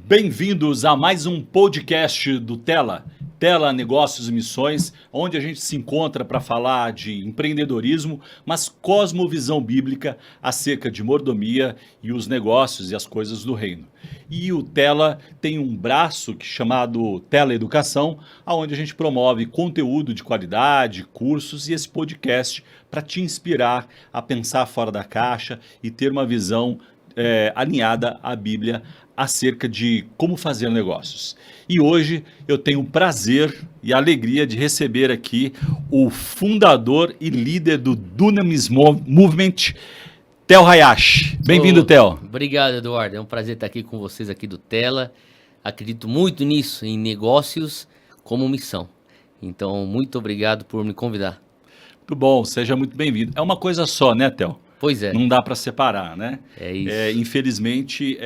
Bem-vindos a mais um podcast do Tela Negócios e Missões, onde a gente se encontra para falar de empreendedorismo, mas cosmovisão bíblica acerca de mordomia e os negócios e as coisas do reino. E o Tela tem um braço chamado Tela Educação, onde a gente promove conteúdo de qualidade, cursos e esse podcast para te inspirar a pensar fora da caixa e ter uma visão alinhada à Bíblia acerca de como fazer negócios. E hoje eu tenho o prazer e a alegria de receber aqui o fundador e líder do Dunamis Movement, Theo Hayashi. Bem-vindo, Theo. Obrigado, Eduardo. É um prazer estar aqui com vocês aqui do Tela. Acredito muito nisso, em negócios como missão. Então, muito obrigado por me convidar. Muito bom, seja muito bem-vindo. É uma coisa só, né, Theo? Pois é. Não dá para separar, né? É isso. Infelizmente,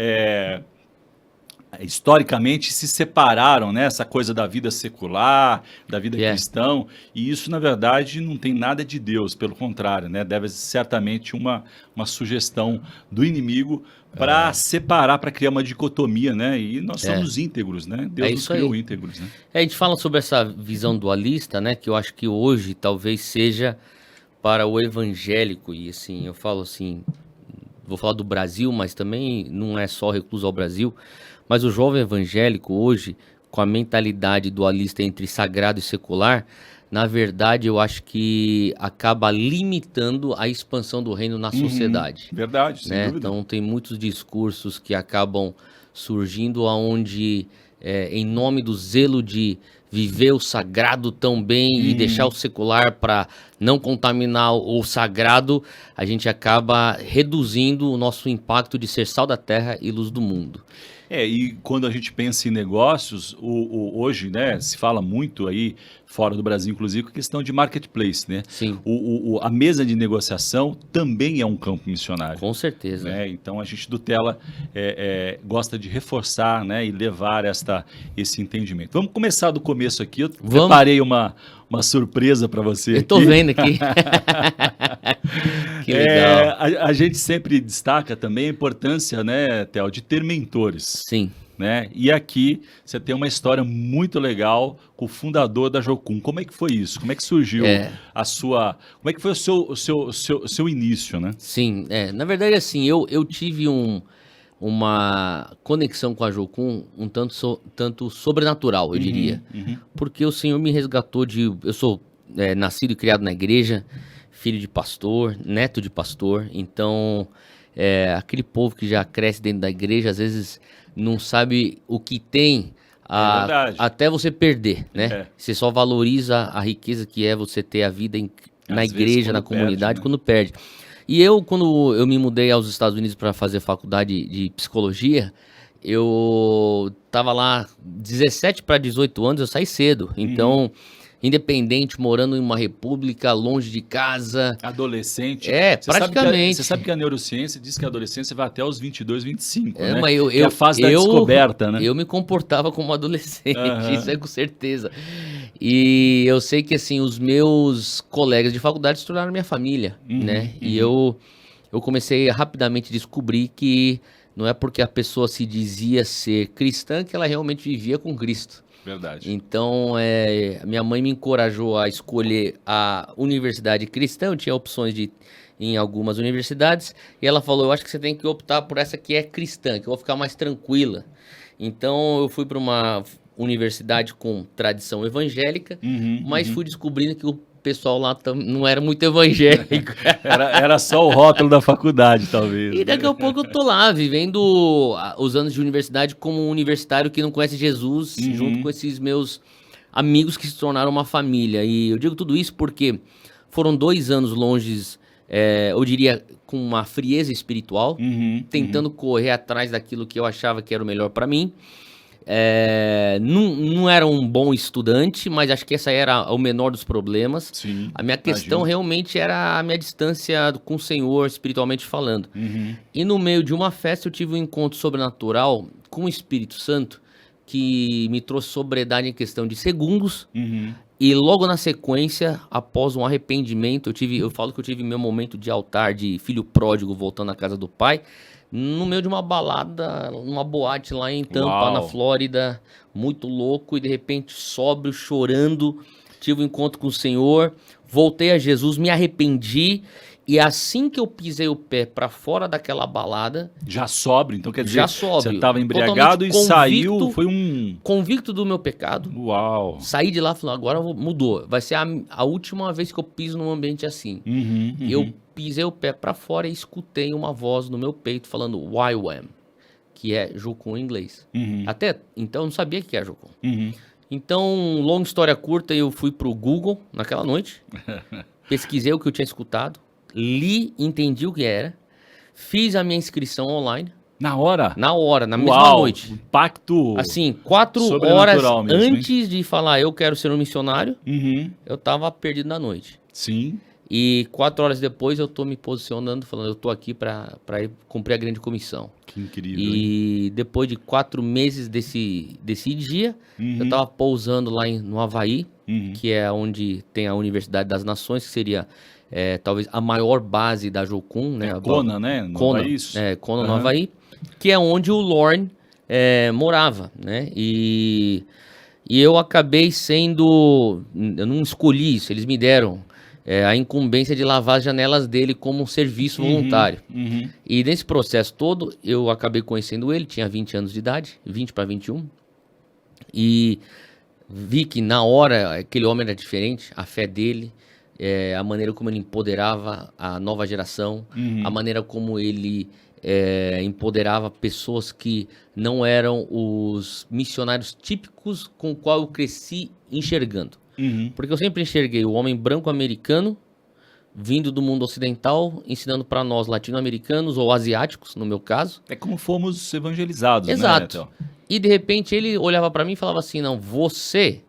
historicamente se separaram, né? Essa coisa da vida secular, da vida cristã, e isso, na verdade, não tem nada de Deus, pelo contrário, né? Deve ser certamente uma sugestão do inimigo para separar, para criar uma dicotomia, né? E nós somos íntegros, né? Deus nos criou íntegros, né? A gente fala sobre essa visão dualista, né? Que eu acho que hoje talvez seja para o evangélico, e assim, eu falo assim, vou falar do Brasil, mas também não é só recluso ao Brasil, mas o jovem evangélico hoje, com a mentalidade dualista entre sagrado e secular, na verdade eu acho que acaba limitando a expansão do reino na sociedade. Verdade, sem dúvida. Então tem muitos discursos que acabam surgindo onde, em nome do zelo de viver o sagrado tão bem e deixar o secular para não contaminar o sagrado, a gente acaba reduzindo o nosso impacto de ser sal da terra e luz do mundo. E quando a gente pensa em negócios, hoje, né, se fala muito aí, fora do Brasil, inclusive, com a questão de marketplace, né? Sim. A mesa de negociação também é um campo missionário. Com certeza. Né? Então, a gente do Tela gosta de reforçar, né, e levar esse entendimento. Vamos começar do começo aqui. Eu preparei uma surpresa para você. Eu tô vendo aqui. Que legal. A gente sempre destaca também a importância, né, Theo, de ter mentores. Sim. Né? E aqui você tem uma história muito legal com o fundador da Jocum. Como é que foi isso? Como é que surgiu como é que foi o seu início, né? Sim, na verdade assim, eu tive uma conexão com a Jocum um tanto sobrenatural, eu diria. Porque o Senhor me resgatou eu sou nascido e criado na igreja, filho de pastor, neto de pastor, então aquele povo que já cresce dentro da igreja, às vezes não sabe o que tem até você perder, né? Você só valoriza a riqueza que é você ter a vida na igreja, na comunidade, quando perde. E quando eu me mudei aos Estados Unidos para fazer faculdade de psicologia, eu tava lá 17 para 18 anos, eu saí cedo. Então, independente, morando em uma república, longe de casa. Adolescente. Praticamente. Você sabe que a neurociência diz que a adolescência vai até os 22, 25, né? Mas é a fase da descoberta, né? Eu me comportava como adolescente, isso é com certeza. E eu sei que, assim, os meus colegas de faculdade se tornaram minha família, né? E eu comecei a rapidamente descobrir que não é porque a pessoa se dizia ser cristã que ela realmente vivia com Cristo. Verdade. Então, minha mãe me encorajou a escolher a universidade cristã. Eu tinha opções em algumas universidades. E ela falou, eu acho que você tem que optar por essa que é cristã, que eu vou ficar mais tranquila. Então, eu fui para uma universidade com tradição evangélica, mas fui descobrindo que o pessoal lá não era muito evangélico. Era só o rótulo da faculdade, talvez. E daqui a pouco eu tô lá, vivendo os anos de universidade como um universitário que não conhece Jesus, junto com esses meus amigos que se tornaram uma família. E eu digo tudo isso porque foram 2 anos longe, eu diria, com uma frieza espiritual, tentando correr atrás daquilo que eu achava que era o melhor para mim. Não era um bom estudante, mas acho que essa era o menor dos problemas. Sim, a minha questão realmente era a minha distância com o Senhor, espiritualmente falando. E no meio de uma festa eu tive um encontro sobrenatural com o Espírito Santo, que me trouxe sobriedade em questão de segundos. E logo na sequência, após um arrependimento, eu falo que eu tive meu momento de altar, de filho pródigo voltando à casa do pai. no meio de uma balada, numa boate lá em Tampa, Uau. na Flórida, muito louco, e de repente sóbrio, chorando, tive um encontro com o Senhor, voltei a Jesus, me arrependi, e assim que eu pisei o pé pra fora daquela balada, Já sóbrio, então quer dizer, já sóbrio, você estava embriagado e totalmente saiu, convicto, foi um... convicto do meu pecado, Uau. saí de lá falando, agora mudou, vai ser a última vez que eu piso num ambiente assim. Uhum, uhum. Eu pisei o pé pra fora e escutei uma voz no meu peito falando YWAM, que é Jocum em inglês. Uhum, Até então eu não sabia o que era Jocum. uhum. Então, longa história curta, eu fui pro Google naquela noite, pesquisei o que eu tinha escutado, li, entendi o que era, fiz a minha inscrição online, Na hora? na hora, na mesma Uau, noite. impacto Assim, 4 horas sobrenatural mesmo, hein? antes de falar eu quero ser um missionário, Uhum, eu tava perdido na noite. sim. E 4 horas depois eu tô me posicionando, falando, eu tô aqui pra ir cumprir a grande comissão. Que incrível. Hein? E depois de 4 meses desse dia, Uhum, eu tava pousando lá no Havaí, uhum. que é onde tem a Universidade das Nações, que seria talvez a maior base da Jocum, né? É Kona, né? No Kona, Havaí, isso? Kona no Aham. Havaí, que é onde o Lorne morava, né? E eu acabei sendo, eu não escolhi isso, eles me deram a incumbência de lavar as janelas dele como um serviço voluntário. Uhum. E nesse processo todo, eu acabei conhecendo ele, tinha 20 anos de idade, 20 para 21, e vi que na hora aquele homem era diferente, a fé dele, a maneira como ele empoderava a nova geração, Uhum. a maneira como ele empoderava pessoas que não eram os missionários típicos com o qual eu cresci enxergando. Uhum. Porque eu sempre enxerguei o homem branco americano vindo do mundo ocidental, ensinando para nós latino-americanos ou asiáticos, no meu caso. É como fomos evangelizados, Exato. né? E de repente ele olhava para mim e falava assim, não, você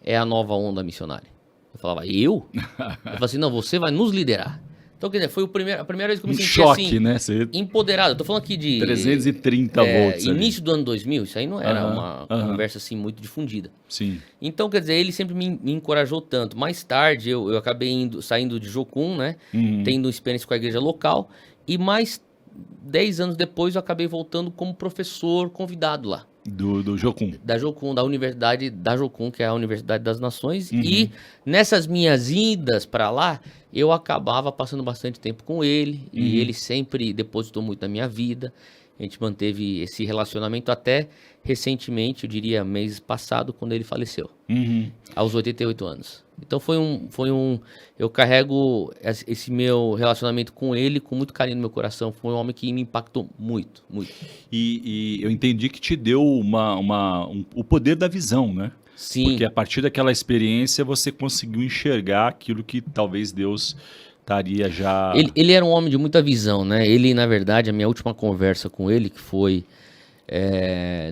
é a nova onda missionária. Eu falava, eu? Ele falava assim, não, você vai nos liderar. Então, quer dizer, foi a primeira vez que eu me Um senti choque, assim, né? Você... empoderado. Eu tô falando aqui de 330 volts ali. início do ano 2000, isso aí não era Aham, uma aham. conversa assim muito difundida. Sim. Então, quer dizer, ele sempre me encorajou tanto. Mais tarde, eu acabei saindo de Jocum, né? Uhum. Tendo experiência com a igreja local. E mais 10 anos depois, eu acabei voltando como professor convidado lá. Do Jocum. Da Jocum, da Universidade da Jocum, que é a Universidade das Nações. Uhum. E nessas minhas idas para lá, eu acabava passando bastante tempo com ele. Uhum. E ele sempre depositou muito na minha vida. A gente manteve esse relacionamento até recentemente, eu diria mês passado, quando ele faleceu, Uhum. aos 88 anos. Então eu carrego esse meu relacionamento com ele com muito carinho no meu coração. Foi um homem que me impactou muito, muito. E eu entendi que te deu o poder da visão, né? Sim. Porque a partir daquela experiência você conseguiu enxergar aquilo que talvez Deus estaria já... Ele era um homem de muita visão, né? Ele, na verdade, a minha última conversa com ele, que foi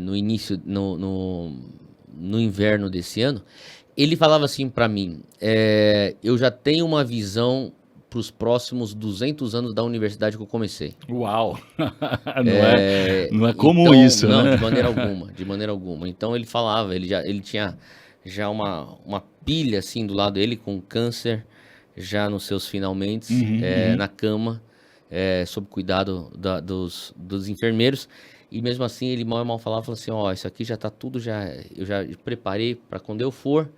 no início, no inverno desse ano, ele falava assim pra mim, eu já tenho uma visão para os próximos 200 anos da universidade que eu comecei. Uau! Não é comum então, isso, não, né? de maneira alguma. Então ele falava, ele tinha já uma pilha assim do lado dele com câncer, já nos seus finalmente, na cama, sob cuidado dos enfermeiros. E mesmo assim ele mal falava assim, isso aqui já tá tudo, eu já preparei para quando eu for.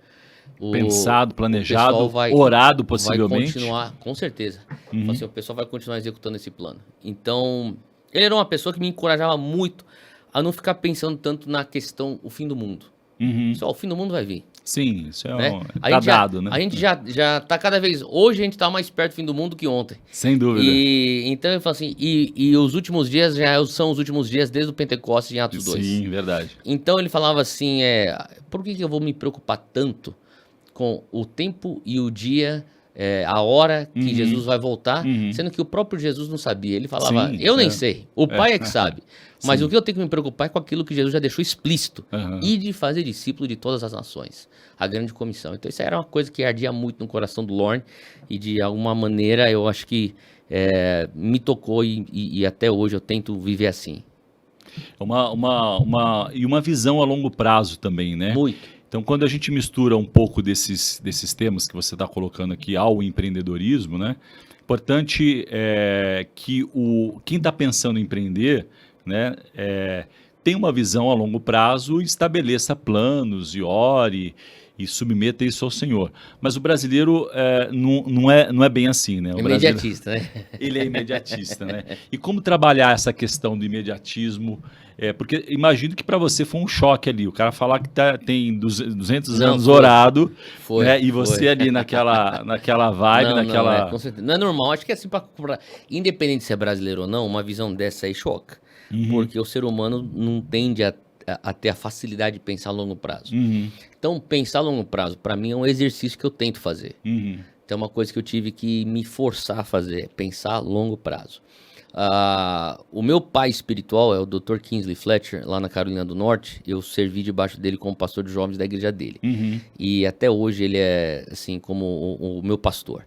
Pensado, planejado, o pessoal orado possivelmente. Vai continuar, com certeza. Assim, o pessoal vai continuar executando esse plano. Então, ele era uma pessoa que me encorajava muito a não ficar pensando tanto na questão, o fim do mundo. Só o fim do mundo vai vir. Sim, isso é né? Tá dado, né? A gente já tá cada vez... Hoje a gente tá mais perto do fim do mundo que ontem. Sem dúvida. Então eu falo assim, e os últimos dias são os últimos dias desde o Pentecostes em Atos 2. Sim, verdade. Então ele falava assim, por que eu vou me preocupar tanto com o tempo e o dia, a hora que Jesus vai voltar, sendo que o próprio Jesus não sabia. Ele falava, Sim, eu nem sei, o Pai é que sabe. Mas Sim. o que eu tenho que me preocupar é com aquilo que Jesus já deixou explícito, e de fazer discípulo de todas as nações, a grande comissão. Então isso era uma coisa que ardia muito no coração do Lorne, e de alguma maneira eu acho que me tocou, e até hoje eu tento viver assim. E uma visão a longo prazo também, né? Muito. Então, quando a gente mistura um pouco desses temas que você está colocando aqui ao empreendedorismo, né? Importante é que quem está pensando em empreender, né, tenha uma visão a longo prazo e estabeleça planos e ore e submeta isso ao Senhor. Mas o brasileiro não é bem assim, né? O Imediatista, né? Ele é imediatista, né? E como trabalhar essa questão do imediatismo? Porque imagino que para você foi um choque ali, o cara falar que tem 200 anos orado, né? E você ali naquela vibe, naquela... com certeza. Não é normal, acho que é assim, independente se é brasileiro ou não, uma visão dessa aí choca. Porque o ser humano não tende a ter a facilidade de pensar a longo prazo. Então, pensar a longo prazo, para mim, é um exercício que eu tento fazer. Então, é uma coisa que eu tive que me forçar a fazer, pensar a longo prazo. O meu pai espiritual é o Dr. Kingsley Fletcher, lá na Carolina do Norte. Eu servi debaixo dele como pastor de jovens da igreja dele. E até hoje ele é, assim, como o meu pastor.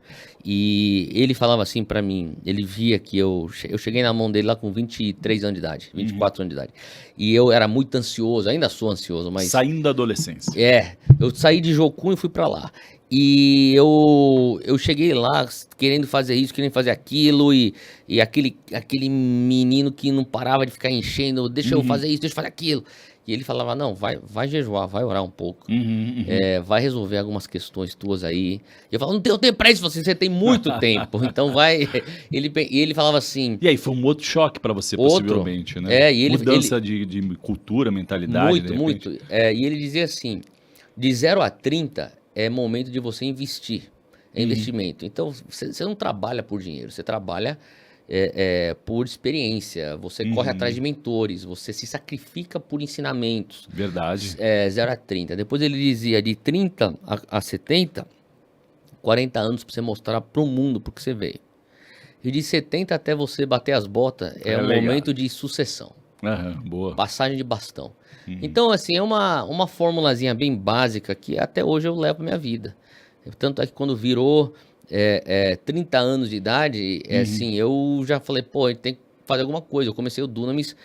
E ele falava assim pra mim, ele via que eu cheguei na mão dele lá com 23 anos de idade, 24 anos de idade. E eu era muito ansioso, ainda sou ansioso, mas... Saindo da adolescência. Eu saí de Jocum e fui pra lá. E eu cheguei lá querendo fazer isso, querendo fazer aquilo, e aquele menino que não parava de ficar enchendo, deixa eu fazer isso, deixa eu fazer aquilo. E ele falava, não, vai jejuar, vai orar um pouco, vai resolver algumas questões tuas aí. E eu falava, não tenho tempo pra isso, você tem muito tempo, então vai... E ele falava assim... E aí, foi um outro choque pra você, possivelmente, né? Mudança de cultura, mentalidade, Muito. E ele dizia assim, de 0 a 30... é momento de você investir. É investimento. Então, você não trabalha por dinheiro, você trabalha por experiência. Você corre atrás de mentores, você se sacrifica por ensinamentos. Verdade. 0 a 30. Depois ele dizia de 30 a 70, 40 anos para você mostrar para o mundo por que você veio. E de 70 até você bater as botas é um momento de sucessão. Boa. Passagem de bastão. Então, assim, é uma formulazinha bem básica que até hoje eu levo pra minha vida. Tanto é que quando virou 30 anos de idade, assim, eu já falei, pô, tem que fazer alguma coisa. Eu comecei o Dunamis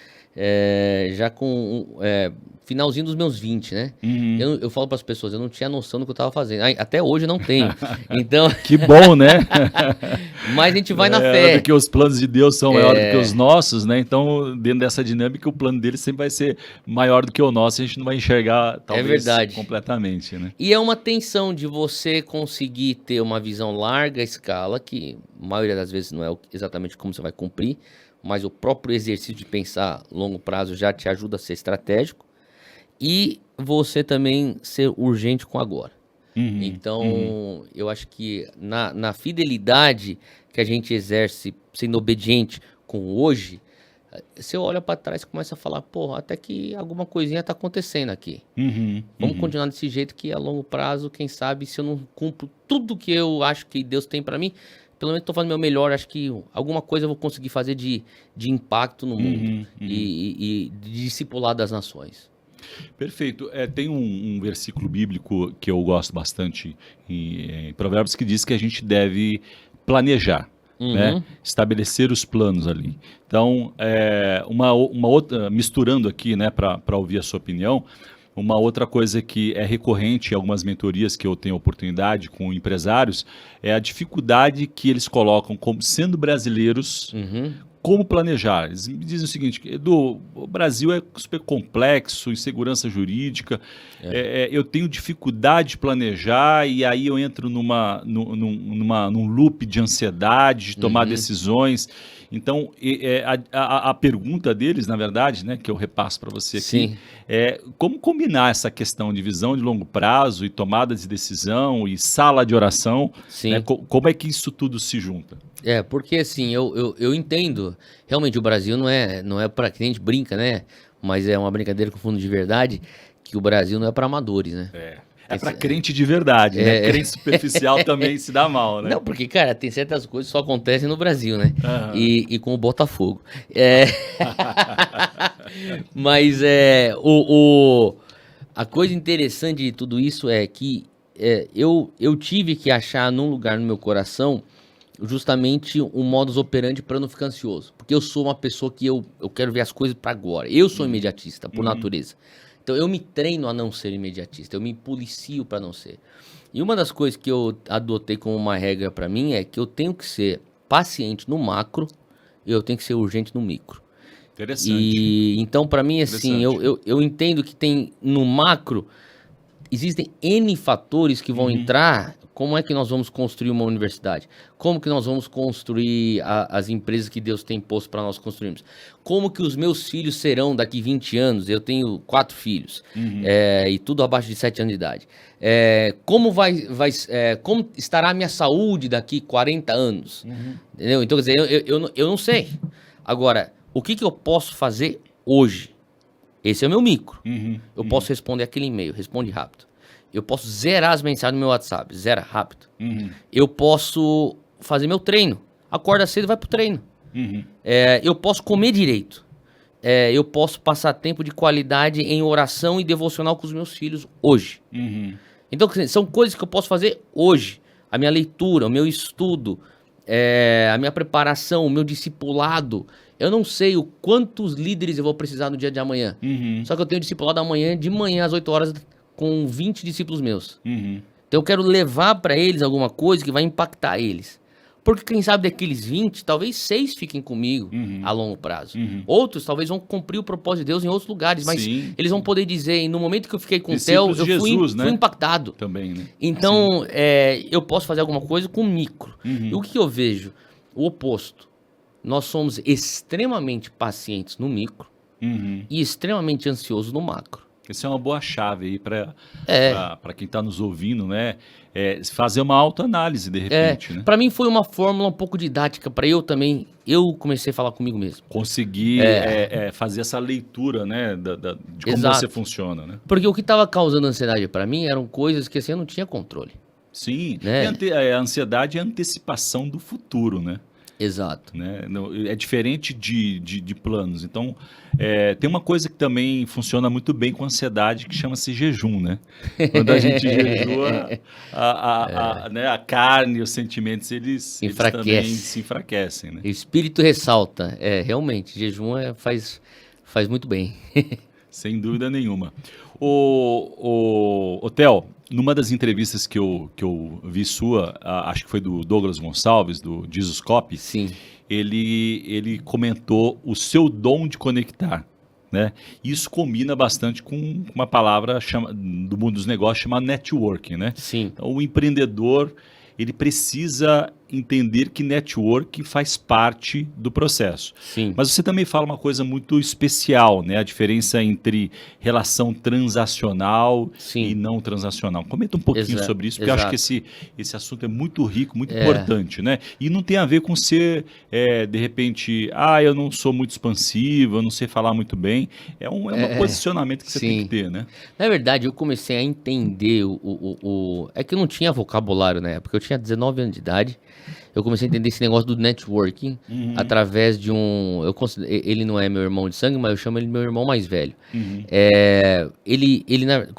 já com finalzinho dos meus 20, né? Eu falo para as pessoas, eu não tinha noção do que eu tava fazendo. Até hoje eu não tenho. Então... Que bom, né? Mas a gente vai na fé. Porque os planos de Deus são maiores do que os nossos, né? Então, dentro dessa dinâmica, o plano dele sempre vai ser maior do que o nosso. A gente não vai enxergar, talvez, completamente, né? E é uma tensão de você conseguir ter uma visão larga escala, que a maioria das vezes não é exatamente como você vai cumprir, mas o próprio exercício de pensar a longo prazo já te ajuda a ser estratégico. E você também ser urgente com agora. Então, eu acho que na fidelidade que a gente exerce sendo obediente com hoje, você olha para trás e começa a falar, pô, até que alguma coisinha tá acontecendo aqui. Vamos continuar desse jeito que a longo prazo, quem sabe, se eu não cumpro tudo que eu acho que Deus tem para mim, pelo menos estou fazendo o meu melhor, acho que alguma coisa eu vou conseguir fazer de impacto no mundo e de discipular das nações. Perfeito. Tem um versículo bíblico que eu gosto bastante em Provérbios que diz que a gente deve planejar, né? Estabelecer os planos ali. Então, uma outra, misturando aqui, né, para ouvir a sua opinião, uma outra coisa que é recorrente em algumas mentorias que eu tenho oportunidade com empresários é a dificuldade que eles colocam como sendo brasileiros. Como planejar? Eles me dizem o seguinte, Edu, o Brasil é super complexo, insegurança jurídica, eu tenho dificuldade de planejar e aí eu entro num loop de ansiedade, de tomar decisões. Então, a pergunta deles, na verdade, né, que eu repasso para você aqui, é como combinar essa questão de visão de longo prazo e tomada de decisão e sala de oração, né, como é que isso tudo se junta? Porque assim, eu entendo, realmente o Brasil não é para que a gente brinca, né? Mas é uma brincadeira com fundo de verdade, que o Brasil não é para amadores, né? É para crente de verdade, né? Crente superficial também se dá mal, né? Não, porque, cara, tem certas coisas que só acontecem no Brasil, né? E com o Botafogo. Mas a coisa interessante de tudo isso é que eu tive que achar num lugar no meu coração justamente um modus operandi para não ficar ansioso. Porque eu sou uma pessoa que eu quero ver as coisas para agora. Eu sou imediatista, por natureza. Então eu me treino a não ser imediatista, eu me policio para não ser. E uma das coisas que eu adotei como uma regra para mim é que eu tenho que ser paciente no macro e eu tenho que ser urgente no micro. Interessante. E então para mim assim, eu entendo que tem no macro existem N fatores que vão entrar. Como é que nós vamos construir uma universidade? Como que nós vamos construir as empresas que Deus tem posto para nós construirmos? Como que os meus filhos serão daqui 20 anos? Eu tenho 4 filhos, e tudo abaixo de 7 anos de idade. Como estará a minha saúde daqui 40 anos? Entendeu? Então, quer dizer, eu não sei. Agora, o que eu posso fazer hoje? Esse é o meu micro. Eu posso responder aquele e-mail, responde rápido. Eu posso zerar as mensagens no meu WhatsApp, zera rápido. Eu posso fazer meu treino. Acorda cedo e vai pro treino. Eu posso comer direito. Eu posso passar tempo de qualidade em oração e devocional com os meus filhos hoje. Então, são coisas que eu posso fazer hoje. A minha leitura, o meu estudo, a minha preparação, o meu discipulado. Eu não sei o quantos líderes eu vou precisar no dia de amanhã. Só que eu tenho discipulado amanhã, de manhã às 8 horas, com 20 discípulos meus. Então eu quero levar para eles alguma coisa que vai impactar eles. Porque quem sabe daqueles 20, talvez 6 fiquem comigo a longo prazo. Outros talvez vão cumprir o propósito de Deus em outros lugares, mas eles vão poder dizer, no momento que eu fiquei com o Theo, eu fui impactado. Também, né? Então, eu posso fazer alguma coisa com micro. E o que eu vejo? O oposto. Nós somos extremamente pacientes no micro e extremamente ansiosos no macro. Essa é uma boa chave aí para quem está nos ouvindo, né? Fazer uma autoanálise de repente, né? Para mim foi uma fórmula um pouco didática para eu também. Eu comecei a falar comigo mesmo. Conseguir fazer essa leitura, né, de como você funciona, né? Porque o que estava causando ansiedade para mim eram coisas que assim, eu não tinha controle. Sim, né? A ansiedade é a antecipação do futuro, né? Exato. Né? É diferente de planos. Então, tem uma coisa que também funciona muito bem com a ansiedade, que chama-se jejum, né? Quando a gente jejua, né, a carne e os sentimentos, eles também se enfraquecem. Né? O espírito ressalta. Realmente, jejum faz muito bem. Sem dúvida nenhuma. O Theo, numa das entrevistas que eu vi sua, acho que foi do Douglas Gonçalves, do Jesus Copy, sim, ele comentou o seu dom de conectar, né? Isso combina bastante com uma palavra do mundo dos negócios chamada networking, né? Sim. Então, o empreendedor, ele precisa entender que network faz parte do processo. Sim. Mas você também fala uma coisa muito especial, né? A diferença entre relação transacional e não transacional. Comenta um pouquinho sobre isso, porque eu acho que esse assunto é muito rico, muito importante, né? E não tem a ver com ser, de repente, eu não sou muito expansivo, eu não sei falar muito bem. É um posicionamento que você tem que ter, né? Na verdade, eu comecei a entender É que eu não tinha vocabulário na época, eu tinha 19 anos de idade. Eu comecei a entender esse negócio do networking através de ele não é meu irmão de sangue, mas eu chamo ele de meu irmão mais velho.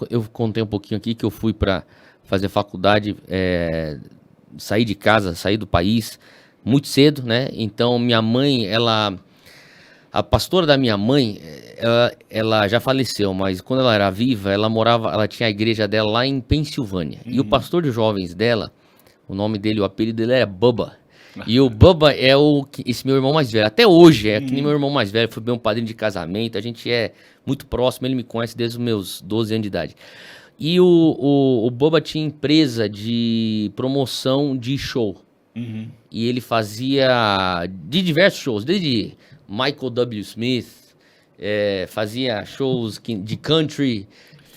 Eu contei um pouquinho aqui que eu fui para fazer faculdade, sair de casa, sair do país muito cedo, né? Então minha mãe, a pastora da minha mãe, ela já faleceu, mas quando ela era viva, ela tinha a igreja dela lá em Pensilvânia. E o pastor de jovens dela, o nome dele, o apelido dele era Bubba. E o Bubba é esse meu irmão mais velho. Até hoje que nem meu irmão mais velho. Foi meu padrinho de casamento. A gente é muito próximo. Ele me conhece desde os meus 12 anos de idade. E o Bubba tinha empresa de promoção de show. E ele fazia de diversos shows. Desde Michael W. Smith. Fazia shows de country.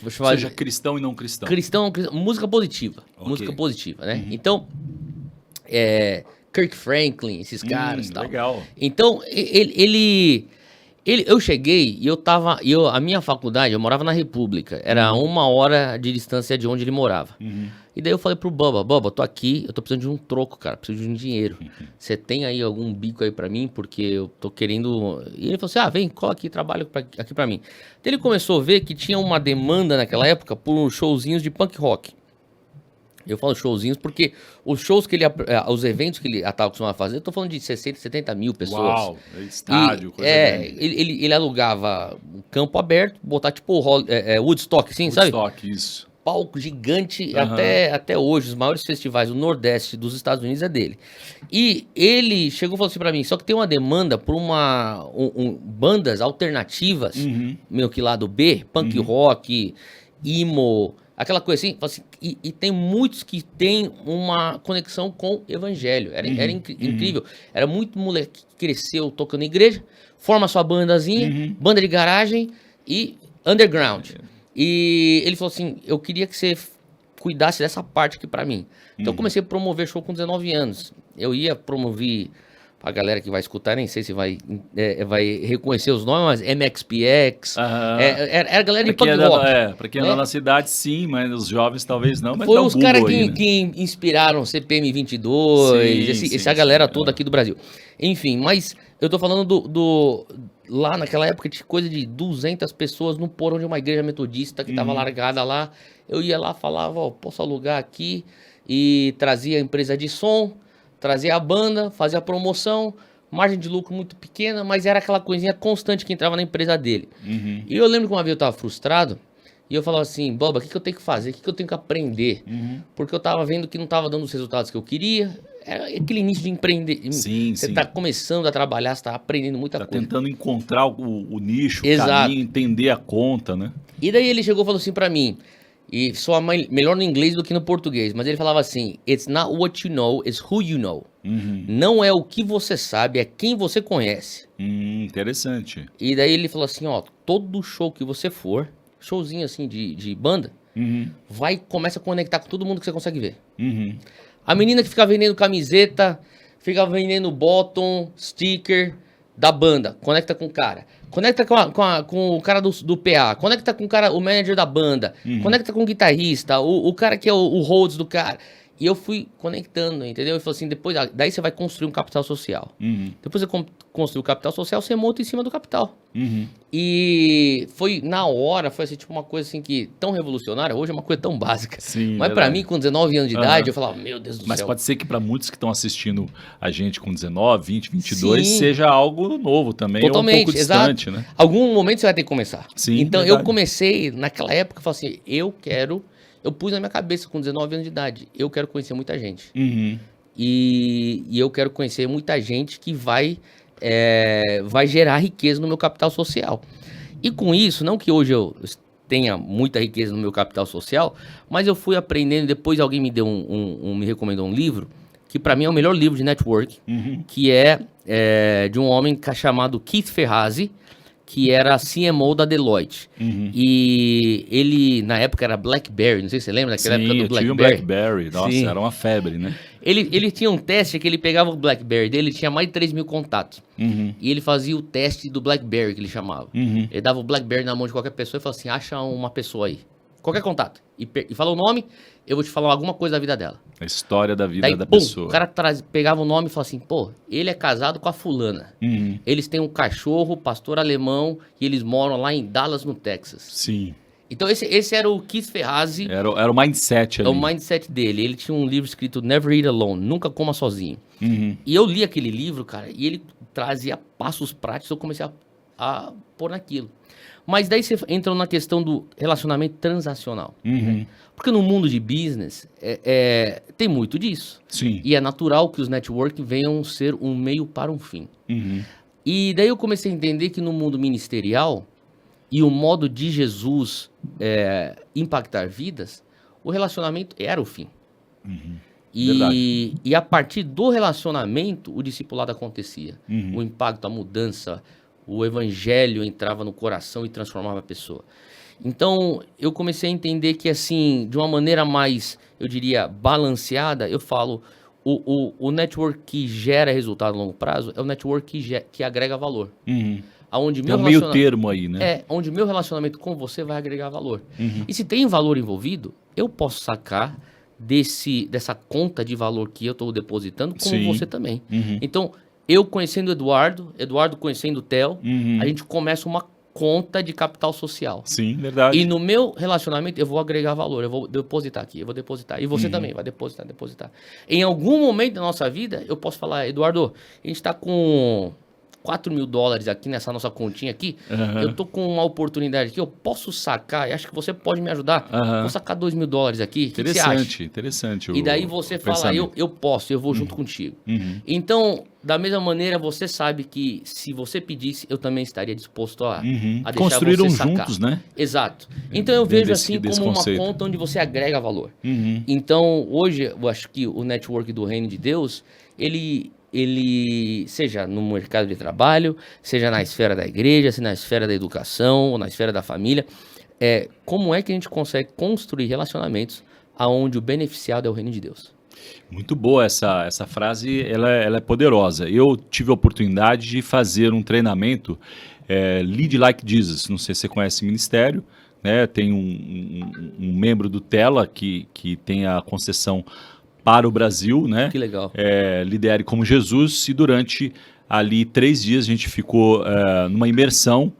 Ou seja, cristão e não cristão. Cristão, música positiva. Okay. Música positiva, né? Então, Kirk Franklin, esses caras e tal. Legal. Então, eu cheguei e a minha faculdade, eu morava na República. Era 1 hora de distância de onde ele morava. E daí eu falei pro Bubba, tô aqui, eu tô precisando de um troco, cara, preciso de um dinheiro. Você tem aí algum bico aí pra mim? Porque eu tô querendo... E ele falou assim, vem, cola aqui, trabalho aqui pra mim. Então ele começou a ver que tinha uma demanda naquela época por showzinhos de punk rock. Eu falo showzinhos porque os shows que os eventos que ele estava acostumado a fazer, eu tô falando de 60, 70 mil pessoas. Uau, estádio, coisa grande. Ele alugava um campo aberto, botar tipo Woodstock, assim, sabe? Woodstock, isso. Palco gigante, Aham. até hoje, os maiores festivais do Nordeste dos Estados Unidos é dele. E ele chegou e falou assim pra mim, só que tem uma demanda por bandas alternativas, meio que lado B, punk rock, emo, aquela coisa assim, falou assim, e tem muitos que têm uma conexão com o evangelho. Era incrível. Era muito moleque que cresceu tocando em igreja, forma sua bandazinha, banda de garagem e underground. E ele falou assim, eu queria que você cuidasse dessa parte aqui pra mim. Então eu comecei a promover show com 19 anos. Eu ia promover, pra galera que vai escutar, nem sei se vai reconhecer os nomes, mas MXPX, era a galera de punk rock. Pra quem anda na cidade, sim, mas os jovens talvez não, mas foi dá um os caras Google aí, né? que inspiraram CPM 22, essa galera toda aqui do Brasil. Enfim, mas eu tô falando lá naquela época tinha coisa de 200 pessoas no porão de uma igreja metodista que tava largada lá. Eu ia lá, falava, ó, posso alugar aqui, e trazia a empresa de som, trazia a banda, fazia a promoção, margem de lucro muito pequena, mas era aquela coisinha constante que entrava na empresa dele. E eu lembro que uma vez eu tava frustrado, e eu falava assim, Boba, o que eu tenho que fazer? O que eu tenho que aprender? Porque eu tava vendo que não tava dando os resultados que eu queria. Era aquele início de empreender. Você tá começando a trabalhar, você tá aprendendo muita coisa. Tentando encontrar o nicho, o Exato. caminho, entender a conta, né? E daí ele chegou e falou assim pra mim, e soa melhor no inglês do que no português, mas ele falava assim, it's not what you know, it's who you know. Não é o que você sabe, é quem você conhece. Interessante. E daí ele falou assim, ó, todo show que você for, showzinho assim de banda, começa a conectar com todo mundo que você consegue ver. A menina que fica vendendo camiseta, fica vendendo bottom, sticker da banda, conecta com o cara. Conecta com o cara do PA, conecta com o manager da banda, conecta com o guitarrista, o cara que é o Rhodes do cara. E eu fui conectando, entendeu? Eu falei assim, daí você vai construir um capital social. Depois você construir o capital social, você monta em cima do capital. E foi, na hora, foi assim, tipo uma coisa assim que, tão revolucionária, hoje é uma coisa tão básica. Sim, mas pra mim, com 19 anos de idade, eu falava, meu Deus do céu. Mas pode ser que para muitos que estão assistindo a gente com 19, 20, 22, seja algo novo também, totalmente, ou um pouco distante, né? Algum momento você vai ter que começar. Sim, então verdade. eu comecei, naquela época, eu falei assim, eu pus na minha cabeça com 19 anos de idade, eu quero conhecer muita gente. E eu quero conhecer muita gente que vai gerar riqueza no meu capital social. E com isso, não que hoje eu tenha muita riqueza no meu capital social, mas eu fui aprendendo, depois alguém me deu me recomendou um livro, que para mim é o melhor livro de network, que é de um homem chamado Keith Ferrazzi, que era CMO da Deloitte. E ele, na época, era BlackBerry. Não sei se você lembra daquela época do BlackBerry. Tinha um BlackBerry. Nossa, era uma febre, né? Ele tinha um teste que ele pegava o BlackBerry dele, ele tinha mais de 3 mil contatos. E ele fazia o teste do BlackBerry, que ele chamava. Ele dava o BlackBerry na mão de qualquer pessoa e falava assim, acha uma pessoa aí. Qualquer contato. E fala o nome, eu vou te falar alguma coisa da vida dela. A história da vida da pum, pessoa. O cara pegava o nome e falava assim, pô, ele é casado com a fulana. Eles têm um cachorro, pastor alemão, e eles moram lá em Dallas, no Texas. Sim. Então esse era o Keith Ferrazzi. Era o mindset ali. É o mindset dele. Ele tinha um livro escrito Never Eat Alone, Nunca Coma Sozinho. E eu li aquele livro, cara, e ele trazia passos práticos, eu comecei a pôr naquilo. Mas daí você entra na questão do relacionamento transacional. Né? Porque no mundo de business, tem muito disso. Sim. E é natural que os networking venham ser um meio para um fim. E daí eu comecei a entender que no mundo ministerial, e o modo de Jesus impactar vidas, o relacionamento era o fim. E a partir do relacionamento, o discipulado acontecia. O impacto, a mudança, o evangelho entrava no coração e transformava a pessoa. Então, eu comecei a entender que, assim, de uma maneira mais, eu diria, balanceada, eu falo, o network que gera resultado a longo prazo é o network que agrega valor. Aonde É o meio termo aí, né? Onde meu relacionamento com você vai agregar valor. E se tem valor envolvido, eu posso sacar dessa conta de valor que eu estou depositando, como você também. Então, eu conhecendo o Eduardo conhecendo o Theo, a gente começa uma conta de capital social. Sim, verdade. E no meu relacionamento eu vou agregar valor, eu vou depositar aqui, eu vou depositar. E você também vai depositar. Em algum momento da nossa vida, eu posso falar, Eduardo, a gente tá com $4.000 aqui nessa nossa continha aqui, eu tô com uma oportunidade aqui, eu posso sacar, e acho que você pode me ajudar, vou sacar $2.000 aqui, o que você acha? Interessante. E daí você fala, eu posso, eu vou junto contigo. Então, da mesma maneira, você sabe que se você pedisse, eu também estaria disposto a deixar Construíram você sacar. juntos, né? Exato. Então eu vejo assim desse como conceito. uma conta onde você agrega valor. Então, hoje, eu acho que o network do Reino de Deus, ele seja no mercado de trabalho, seja na esfera da igreja, seja na esfera da educação, ou na esfera da família, como é que a gente consegue construir relacionamentos aonde o beneficiado é o Reino de Deus? Muito boa essa frase, ela é poderosa. Eu tive a oportunidade de fazer um treinamento, Lead Like Jesus, não sei se você conhece o ministério, né? Tem um membro do Tela que tem a concessão para o Brasil, né? Que legal. Lidere como Jesus, e durante ali 3 dias a gente ficou numa imersão,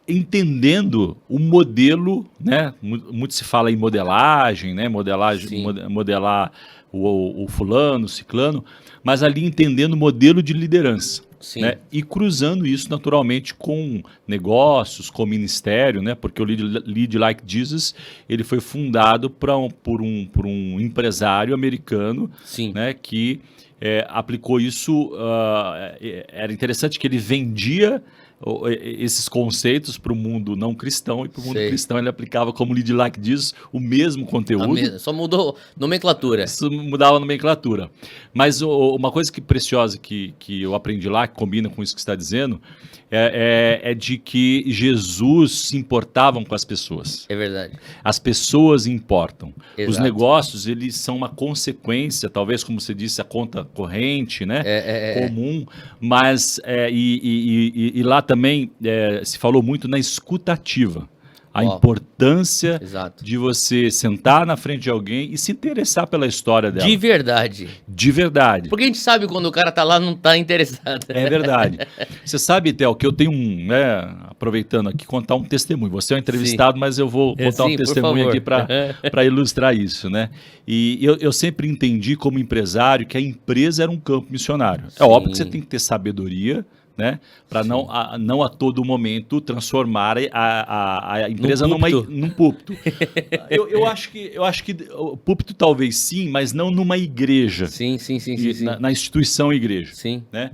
entendendo o modelo, né? Muito se fala em modelagem, né? Modelar o fulano, o ciclano, mas ali entendendo o modelo de liderança. Sim. Né? E cruzando isso naturalmente com negócios, com ministério, né? Porque o Lead Like Jesus, ele foi fundado por um empresário americano, Sim. né? Que aplicou isso. Era interessante que ele vendia esses conceitos para o mundo não cristão, e para o mundo cristão ele aplicava como Lead Like Jesus o mesmo conteúdo. Só mudou nomenclatura. Isso mudava a nomenclatura. Mas uma coisa preciosa que eu aprendi lá, que combina com isso que você está dizendo, é de que Jesus se importava com as pessoas. É verdade. As pessoas importam. Exato. Os negócios, eles são uma consequência, talvez, como você disse, a conta corrente, né? Comum, mas e lá também se falou muito na escutativa. A importância de você sentar na frente de alguém e se interessar pela história dela. De verdade. De verdade. Porque a gente sabe quando o cara tá lá não tá interessado. É verdade. Você sabe, Theo, que eu tenho aproveitando aqui, contar um testemunho. Você é um entrevistado, mas eu vou contar um testemunho aqui para ilustrar isso, né? E eu sempre entendi como empresário que a empresa era um campo missionário. É óbvio que você tem que ter sabedoria, né? Para não a todo momento transformar a empresa num púlpito. eu acho que o púlpito talvez sim, mas não numa igreja. Sim. Na instituição igreja. Sim. Né?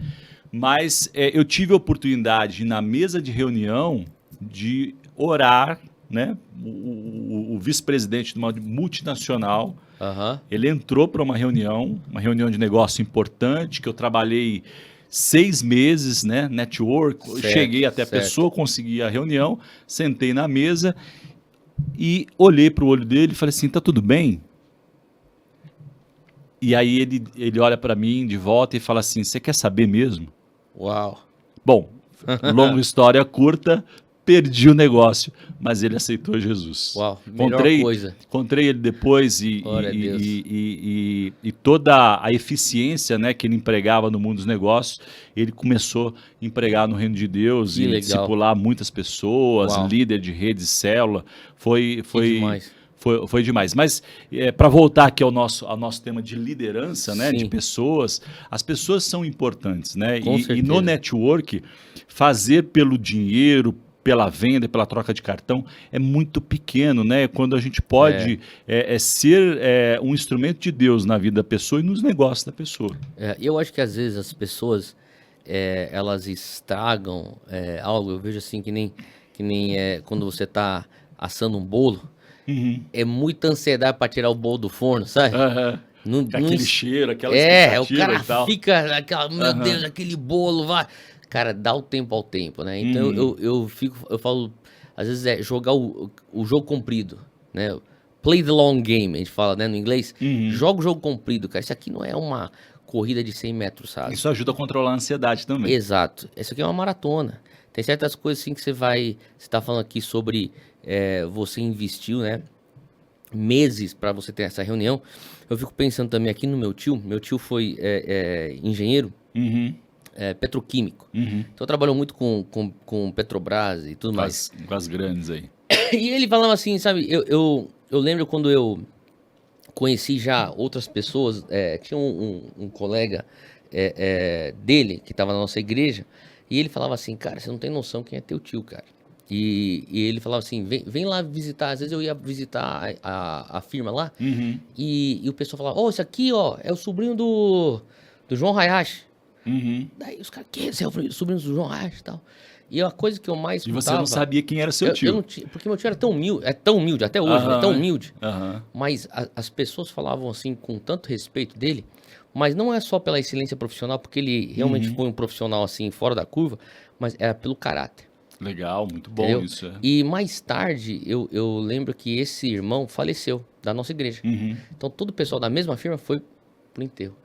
Mas eu tive a oportunidade, na mesa de reunião, de orar, né? O vice-presidente de uma multinacional, ele entrou para uma reunião de negócio importante, que eu trabalhei 6 meses, né, network, cheguei até a pessoa, consegui a reunião, sentei na mesa e olhei para o olho dele e falei assim, tá tudo bem? E aí ele olha para mim de volta e fala assim, você quer saber mesmo? Uau! Bom, longa história curta, perdi o negócio, mas ele aceitou Jesus. Uau, melhor coisa. Encontrei ele depois e toda a eficiência, né, que ele empregava no mundo dos negócios, ele começou a empregar no reino de Deus e discipular muitas pessoas, líder de rede, célula. Foi demais. Mas para voltar aqui ao nosso tema de liderança, né, de pessoas, as pessoas são importantes, né? E no network, fazer pelo dinheiro, pela venda, pela troca de cartão, é muito pequeno, né? Quando a gente pode ser um instrumento de Deus na vida da pessoa e nos negócios da pessoa. Eu acho que às vezes as pessoas elas estragam algo. Eu vejo assim que nem quando você está assando um bolo, é muita ansiedade para tirar o bolo do forno, sabe? Aquele cheiro, aquela expectativa. O cara fica, meu Deus, aquele bolo vai. Cara, dá o tempo ao tempo, né? Então eu falo, às vezes jogar o jogo comprido, né? Play the long game, a gente fala, né, no inglês. Joga o jogo comprido, cara. Isso aqui não é uma corrida de 100 metros, sabe? Isso ajuda a controlar a ansiedade também. Exato. Isso aqui é uma maratona. Tem certas coisas assim que você tá falando aqui sobre você investiu, né? Meses para você ter essa reunião. Eu fico pensando também aqui no meu tio. Meu tio foi engenheiro. petroquímico. Então trabalhou muito com Petrobras e tudo mais. Com as grandes aí. E ele falava assim, sabe, eu lembro quando eu conheci já outras pessoas, tinha um colega dele que estava na nossa igreja, e ele falava assim, cara, você não tem noção quem é teu tio, cara. E ele falava assim, vem lá visitar. Às vezes eu ia visitar a firma lá, e o pessoal falava, esse aqui, é o sobrinho do João Hayashi. Daí os caras, que esse é o sobrinho do João Hayashi e tal. E a coisa que eu mais escutava... E você não sabia quem era seu tio. Eu não tinha, porque meu tio era tão humilde, até hoje, é tão humilde. Mas as pessoas falavam assim com tanto respeito dele, mas não é só pela excelência profissional, porque ele realmente foi um profissional assim, fora da curva, mas era pelo caráter. Legal, muito bom. Entendeu? Isso. E mais tarde, eu lembro que esse irmão faleceu da nossa igreja. Então todo o pessoal da mesma firma foi pro enterro.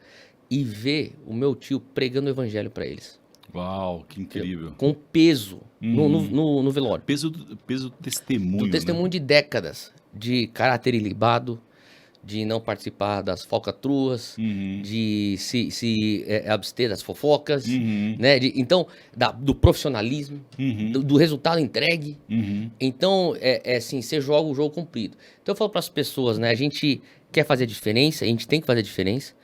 E ver o meu tio pregando o evangelho para eles. Uau, que incrível. Com peso no velório. Peso do testemunho. Do testemunho, né? De décadas de caráter ilibado, de não participar das falcatruas, de se abster das fofocas, né? Então, do profissionalismo, do resultado entregue. Então, assim, você joga o jogo cumprido. Então, eu falo para as pessoas, né? A gente quer fazer a diferença, a gente tem que fazer a diferença.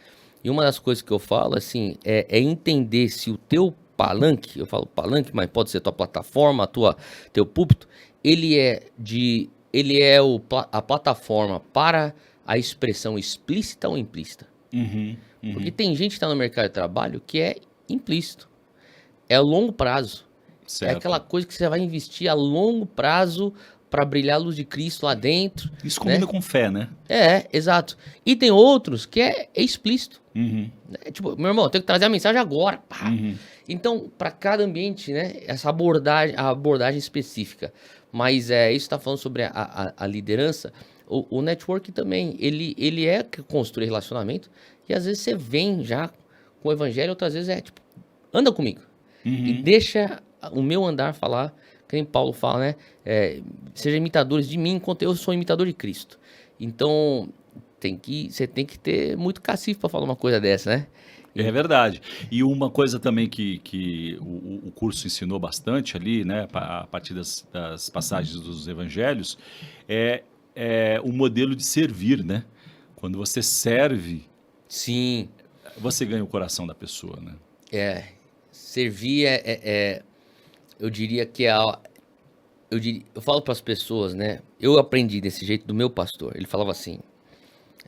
E uma das coisas que eu falo, assim, é entender se o teu palanque, eu falo palanque, mas pode ser tua plataforma, teu púlpito, ele é a plataforma para a expressão explícita ou implícita. Porque tem gente que está no mercado de trabalho que é implícito. É a longo prazo. Certo. É aquela coisa que você vai investir a longo prazo para brilhar a luz de Cristo lá dentro. Isso combina com fé, né? Exato. E tem outros que é explícito. Tipo, meu irmão, eu tenho que trazer a mensagem agora. Então, para cada ambiente, né, essa abordagem específica. Mas isso está falando sobre a liderança. O network também, ele é construir relacionamento. E às vezes você vem já com o evangelho, outras vezes tipo, anda comigo. E deixa o meu andar falar, que nem Paulo fala, né? Sejam imitadores de mim, enquanto eu sou imitador de Cristo. Então, você tem que ter muito cacife para falar uma coisa dessa, né? É verdade. E uma coisa também que o curso ensinou bastante ali, né, a partir das passagens dos evangelhos, é o modelo de servir, né? Quando você serve, sim, você ganha o coração da pessoa, né? Servir eu diria que eu falo para as pessoas, né? Eu aprendi desse jeito do meu pastor. Ele falava assim,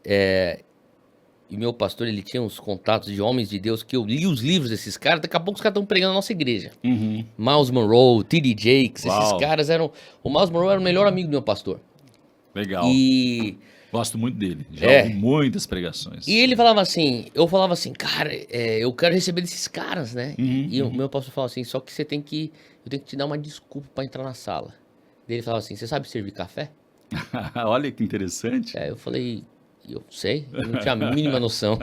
e meu pastor, ele tinha uns contatos de homens de Deus que eu li os livros desses caras, daqui a pouco os caras estão pregando na nossa igreja. Miles Monroe, T.D. Jakes, esses caras eram... O Miles Monroe era o melhor amigo do meu pastor. Legal. E... Gosto muito dele. Já ouvi muitas pregações. E ele falava assim, eu falava assim, cara, eu quero receber desses caras, né? E o meu pastor falava assim, só que eu tenho que te dar uma desculpa para entrar na sala. Daí ele falava assim, você sabe servir café? Olha que interessante. Eu falei... Eu sei, eu não tinha a mínima noção.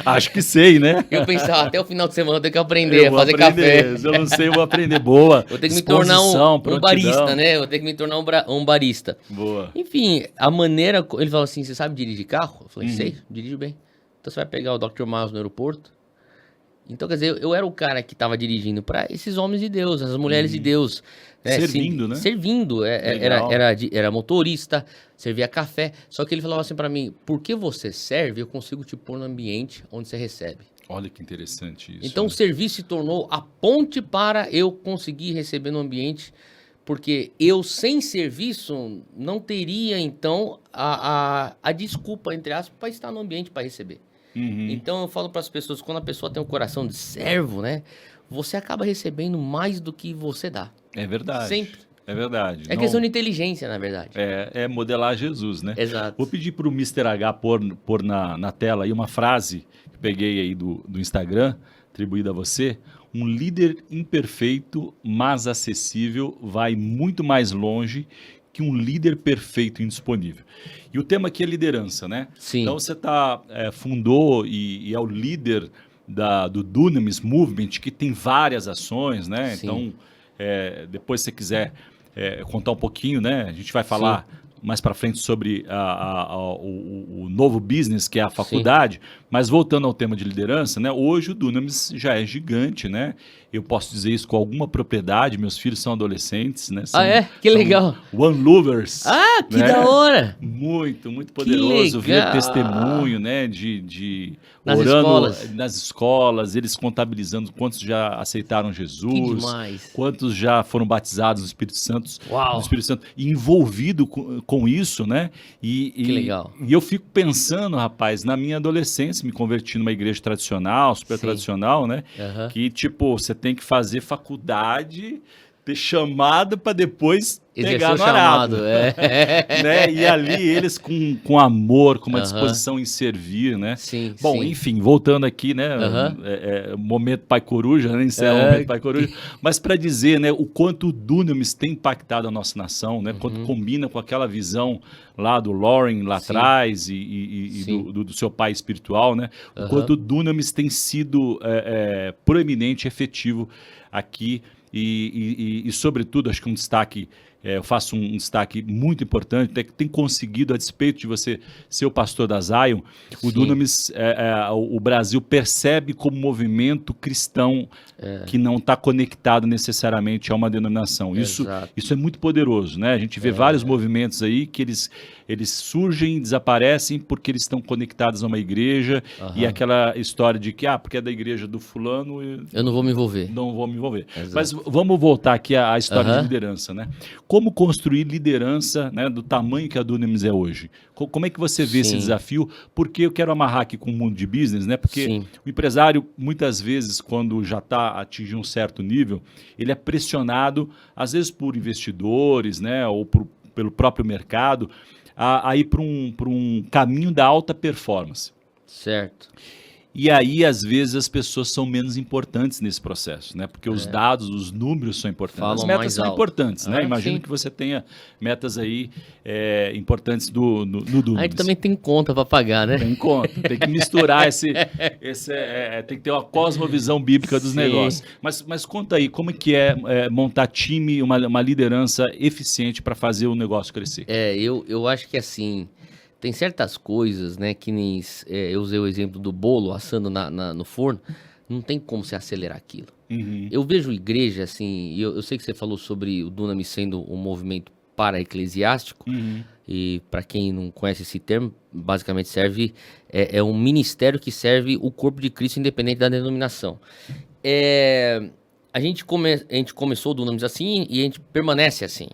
Acho que sei, né? Eu pensava, até o final de semana eu tenho que aprender a fazer café. Se eu não sei, eu vou aprender. Boa. Eu tenho que me tornar um barista, né? Eu tenho que me tornar um barista. Boa. Enfim, a maneira... Ele falou assim, você sabe dirigir carro? Eu falei, sei, dirijo bem. Então você vai pegar o Dr. Miles no aeroporto? Então, quer dizer, eu era o cara que estava dirigindo para esses homens de Deus, essas mulheres de Deus. Servindo, né? Servindo. Era motorista, servia café. Só que ele falava assim para mim, porque você serve, eu consigo te pôr no ambiente onde você recebe. Olha que interessante isso. Então, o serviço se tornou a ponte para eu conseguir receber no ambiente, porque eu, sem serviço, não teria, então, a desculpa, entre aspas, para estar no ambiente para receber. Então eu falo para as pessoas, quando a pessoa tem um coração de servo, né, você acaba recebendo mais do que você dá. É verdade. Sempre. É verdade. Questão de inteligência, na verdade. É modelar Jesus, né? Exato. Vou pedir para o Mr. H pôr na tela aí uma frase que peguei aí do Instagram, atribuída a você. Um líder imperfeito, mas acessível, vai muito mais longe que um líder perfeito e indisponível. E o tema aqui é liderança, né? Sim. Então você fundou e é o líder do Dunamis Movement, que tem várias ações, né? Sim. Então, depois se você quiser contar um pouquinho, né? A gente vai falar mais para frente sobre o novo business, que é a faculdade, mas voltando ao tema de liderança, né? Hoje o Dunamis já é gigante, né? Eu posso dizer isso com alguma propriedade, meus filhos são adolescentes, né? Que legal. One Lovers. Ah, que né? da hora. Muito, muito poderoso ver testemunho, né? Nas orando escolas. nas escolas, eles contabilizando quantos já aceitaram Jesus, Que demais. quantos já foram batizados no Espírito Santo, Uau. e envolvido com isso, né? Que legal. E eu fico pensando, rapaz, na minha adolescência, me converti numa igreja tradicional, super Sim. tradicional, né? Aham. Que, tipo, você tem que fazer faculdade, ter chamado para depois pegar no arado. né? E ali eles com amor, com uma Aham. disposição em servir, né? Sim, Bom, sim. enfim, voltando aqui, né? Aham. Momento Pai Coruja, né? Encerra o momento Pai Coruja. Mas para dizer, né, o quanto o Dunamis tem impactado a nossa nação, né? Quanto combina com aquela visão lá do Lauren lá Sim. atrás e Sim. do seu pai espiritual, né? O Aham. quanto o Dunamis tem sido proeminente, efetivo aqui e sobretudo, acho que um destaque, eu faço um destaque muito importante, tem conseguido, a despeito de você ser o pastor da Zion, o Sim. Dunamis, o Brasil percebe como movimento cristão que não está conectado necessariamente a uma denominação. Exato. Isso é muito poderoso, né? A gente vê vários movimentos aí que eles surgem, desaparecem porque eles estão conectados a uma igreja e aquela história de que, porque é da igreja do fulano... Eu não vou me envolver. Não vou me envolver. Exato. Mas vamos voltar aqui à história de liderança, né? Como construir liderança, né, do tamanho que a Dunamis é hoje? Como é que você vê esse Sim. desafio? Porque eu quero amarrar aqui com o mundo de business, né? Porque Sim. o empresário, muitas vezes, quando já está atingindo um certo nível, ele é pressionado, às vezes por investidores, né, ou pelo próprio mercado, a ir para um caminho da alta performance. Certo. E aí, às vezes, as pessoas são menos importantes nesse processo, né? Porque os dados, os números são importantes. Falam As metas mais são alto. importantes, né? Imagino Sim. que você tenha metas aí importantes no Dunamis. A gente também tem conta para pagar, né? Tem conta, tem que misturar tem que ter uma cosmovisão bíblica dos Sim. negócios. Mas conta aí, como é que é montar time, uma liderança eficiente para fazer o negócio crescer? Eu acho que assim, tem certas coisas, né, que nem eu usei o exemplo do bolo assando no forno, não tem como você acelerar aquilo. Eu vejo igreja, assim, eu sei que você falou sobre o Dunamis sendo um movimento para-eclesiástico, e para quem não conhece esse termo, basicamente é um ministério que serve o corpo de Cristo independente da denominação. A gente começou o Dunamis assim e a gente permanece assim.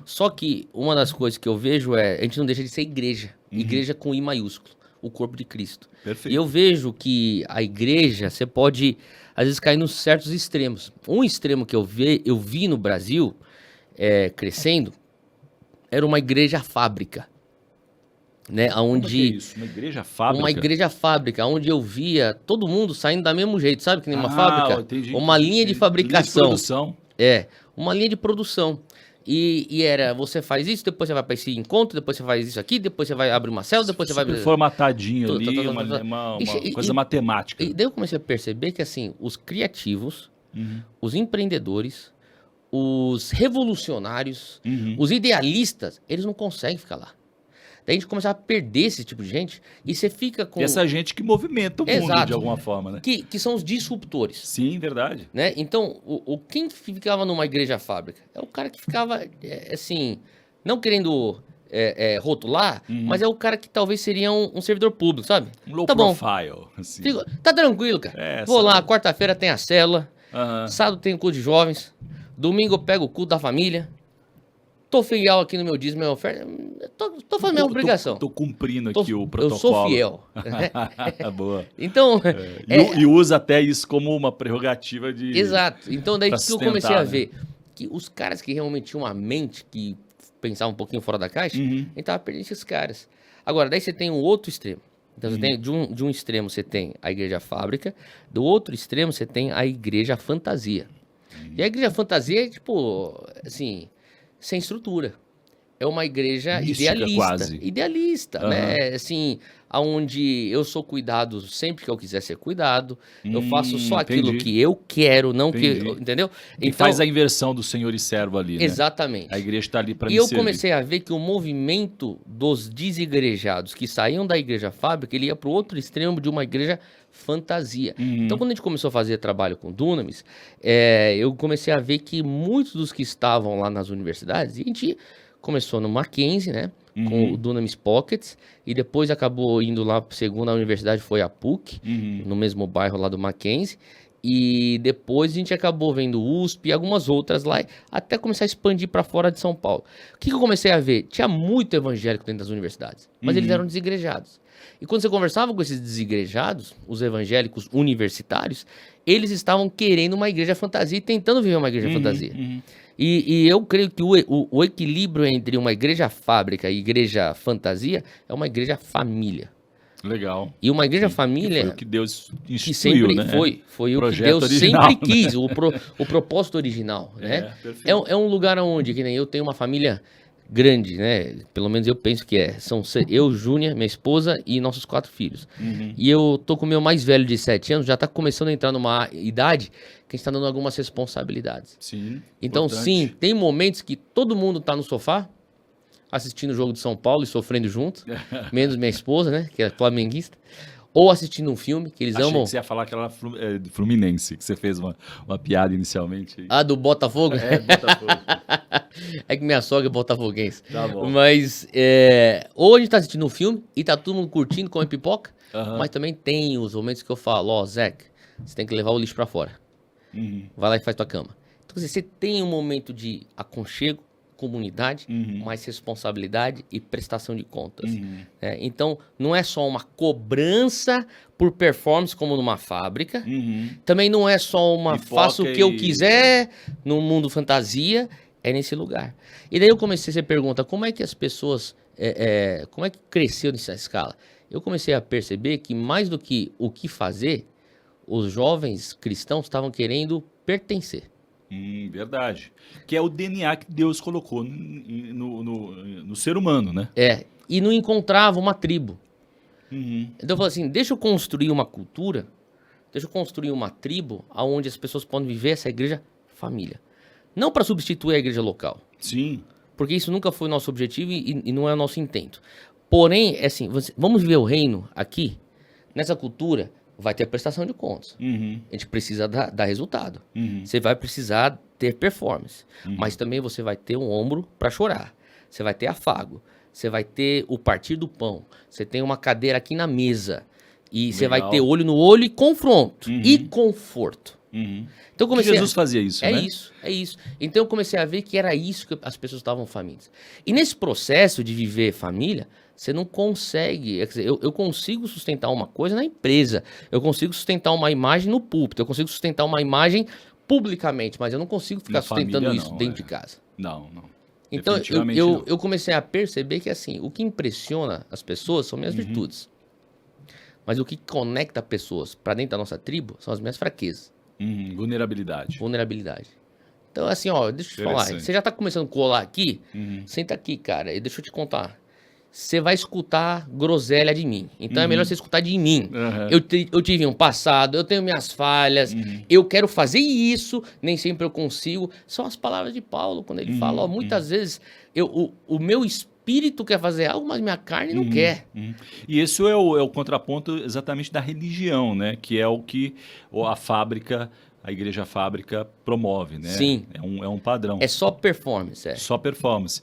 Só que uma das coisas que eu vejo a gente não deixa de ser igreja. Igreja com I maiúsculo, o corpo de Cristo. Perfeito. E eu vejo que a igreja, você pode, às vezes, cair nos certos extremos. Um extremo que eu vi no Brasil, crescendo, era uma igreja fábrica. Né, Como que é isso? Uma igreja fábrica? Uma igreja fábrica, onde eu via todo mundo saindo do mesmo jeito, sabe? Que nem uma fábrica. Entendi, uma linha de fabricação. Linha de produção. Uma linha de produção. E era, você faz isso, depois você vai para esse encontro, depois você faz isso aqui, depois você vai abrir uma célula, depois você vai... formatadinho ali, uma coisa matemática. E daí eu comecei a perceber que, assim, os criativos, os empreendedores, os revolucionários, os idealistas, eles não conseguem ficar lá. Daí a gente começava a perder esse tipo de gente e você fica com... E essa gente que movimenta o mundo de alguma forma, né? Que são os disruptores. Sim, verdade. Né? Então, quem ficava numa igreja fábrica? É o cara que ficava, assim, não querendo rotular, mas é o cara que talvez seria um servidor público, sabe? Um low tá profile. Bom, assim. tá tranquilo, cara. Vou lá, quarta-feira tem a célula, sábado tem o culto de jovens, domingo eu pego o culto da família, tô fiel aqui no meu dízimo, minha oferta, tô fazendo minha obrigação. Tô cumprindo aqui o protocolo. Eu sou fiel. Boa. Então... E usa até isso como uma prerrogativa de... Exato. Então daí que eu comecei a ver né? que os caras que realmente tinham uma mente que pensava um pouquinho fora da caixa, a gente tava perdendo esses caras. Agora, daí você tem um outro extremo. Então você tem, de um extremo você tem a igreja fábrica, do outro extremo você tem a igreja fantasia. E a igreja fantasia é tipo, assim, sem estrutura. É uma igreja mística, idealista. Quase. Idealista, né? Assim, onde eu sou cuidado sempre que eu quiser ser cuidado, eu faço só aquilo entendi. que eu quero, não que... Entendi. Entendeu? E faz a inversão do senhor e servo ali, né? Exatamente. A igreja está ali para E me eu servir. comecei a ver que o movimento dos desigrejados que saíam da igreja fábrica, ele ia para o outro extremo de uma igreja fantasia. Então, quando a gente começou a fazer trabalho com Dunamis, eu comecei a ver que muitos dos que estavam lá nas universidades, e a gente começou no Mackenzie, né? Com o Dunamis Pockets, e depois acabou indo lá, segunda universidade foi a PUC, no mesmo bairro lá do Mackenzie, e depois a gente acabou vendo USP e algumas outras lá, até começar a expandir para fora de São Paulo. O que eu comecei a ver? Tinha muito evangélico dentro das universidades, mas eles eram desigrejados. E quando você conversava com esses desigrejados, os evangélicos universitários, eles estavam querendo uma igreja fantasia e tentando viver uma igreja fantasia. E eu creio que o equilíbrio entre uma igreja fábrica e igreja fantasia é uma igreja família. Legal. E uma igreja Sim, família... que foi o que Deus que instituiu, sempre né? foi o que Projeto Deus original, sempre né? quis, o propósito original, né? Perfeito. É um lugar onde, que nem eu tenho uma família grande, né? Pelo menos eu penso que é. São eu, Júnior, minha esposa e nossos 4 filhos. E eu tô com o meu mais velho de 7 anos, já tá começando a entrar numa idade que a gente tá dando algumas responsabilidades. Sim. Então, importante. sim, tem momentos que todo mundo tá no sofá, assistindo o jogo de São Paulo e sofrendo junto, menos minha esposa, né? Que é flamenguista. Ou assistindo um filme, que eles Achei amam. que você ia falar que ela era Fluminense, que você fez uma piada inicialmente. Ah, do Botafogo? Botafogo. É que minha sogra é botafoguense. Tá bom. Mas, ou a gente tá assistindo um filme e tá todo mundo curtindo, come pipoca, Aham. mas também tem os momentos que eu falo, ó, Zeca, você tem que levar o lixo pra fora. Vai lá e faz tua cama. Então, assim, você tem um momento de aconchego, comunidade, mais responsabilidade e prestação de contas. Né? Então, não é só uma cobrança por performance como numa fábrica, também não é só uma Pipoca faço o que eu e- quiser no mundo fantasia, é nesse lugar. E daí eu comecei, você pergunta, como é que as pessoas, como é que cresceu nessa escala? Eu comecei a perceber que mais do que o que fazer, os jovens cristãos estavam querendo pertencer. Verdade. Que é o DNA que Deus colocou no ser humano, né? E não encontrava uma tribo. Então eu falei assim, deixa eu construir uma cultura, deixa eu construir uma tribo onde as pessoas podem viver essa igreja família. Não para substituir a igreja local, Sim. porque isso nunca foi o nosso objetivo e não é o nosso intento. Porém, é assim, vamos viver o reino aqui, nessa cultura, vai ter a prestação de contas. A gente precisa dar resultado. Você vai precisar ter performance, mas também você vai ter um ombro para chorar. Você vai ter afago. Você vai ter o partir do pão. Você tem uma cadeira aqui na mesa. E você vai Legal. ter olho no olho e confronto. E conforto. Então eu Que comecei Jesus fazia isso, né? É isso. Então eu comecei a ver que era isso que as pessoas estavam famintas. E nesse processo de viver família, você não consegue. Quer dizer, eu consigo sustentar uma coisa na empresa. Eu consigo sustentar uma imagem no púlpito. Eu consigo sustentar uma imagem publicamente. Mas eu não consigo ficar Na sustentando família, isso não, dentro de casa. Não. Então Definitivamente não. eu comecei a perceber que assim, o que impressiona as pessoas são minhas virtudes. Mas o que conecta pessoas para dentro da nossa tribo são as minhas fraquezas. Vulnerabilidade. Vulnerabilidade. Então, assim, ó, deixa eu te falar. Interessante. Você já tá começando a colar aqui? Senta aqui, cara, e deixa eu te contar. Você vai escutar groselha de mim. Então é melhor você escutar de mim. Eu tive um passado, eu tenho minhas falhas, eu quero fazer isso, nem sempre eu consigo. São as palavras de Paulo, quando ele fala, ó, muitas vezes o meu espírito quer fazer algo, mas minha carne não quer. E esse é o contraponto exatamente da religião, né? Que é o que a igreja fábrica promove, né? Sim. É um padrão. É só performance, Só performance.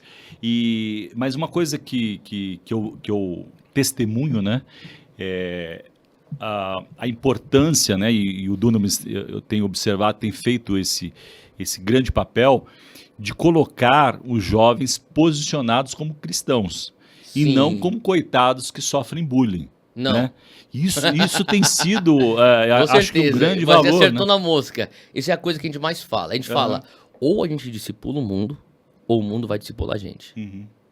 Mas uma coisa que eu testemunho, né? É a importância, né? E o Dunamis, eu tenho observado, tem feito esse grande papel de colocar os jovens posicionados como cristãos. E Sim. não como coitados que sofrem bullying. Não. Né? Isso tem sido, Com acho que um certeza. grande Você valor. acertou Né? na mosca. Isso é a coisa que a gente mais fala. A gente fala, ou a gente discipula o mundo, ou o mundo vai discipular a gente.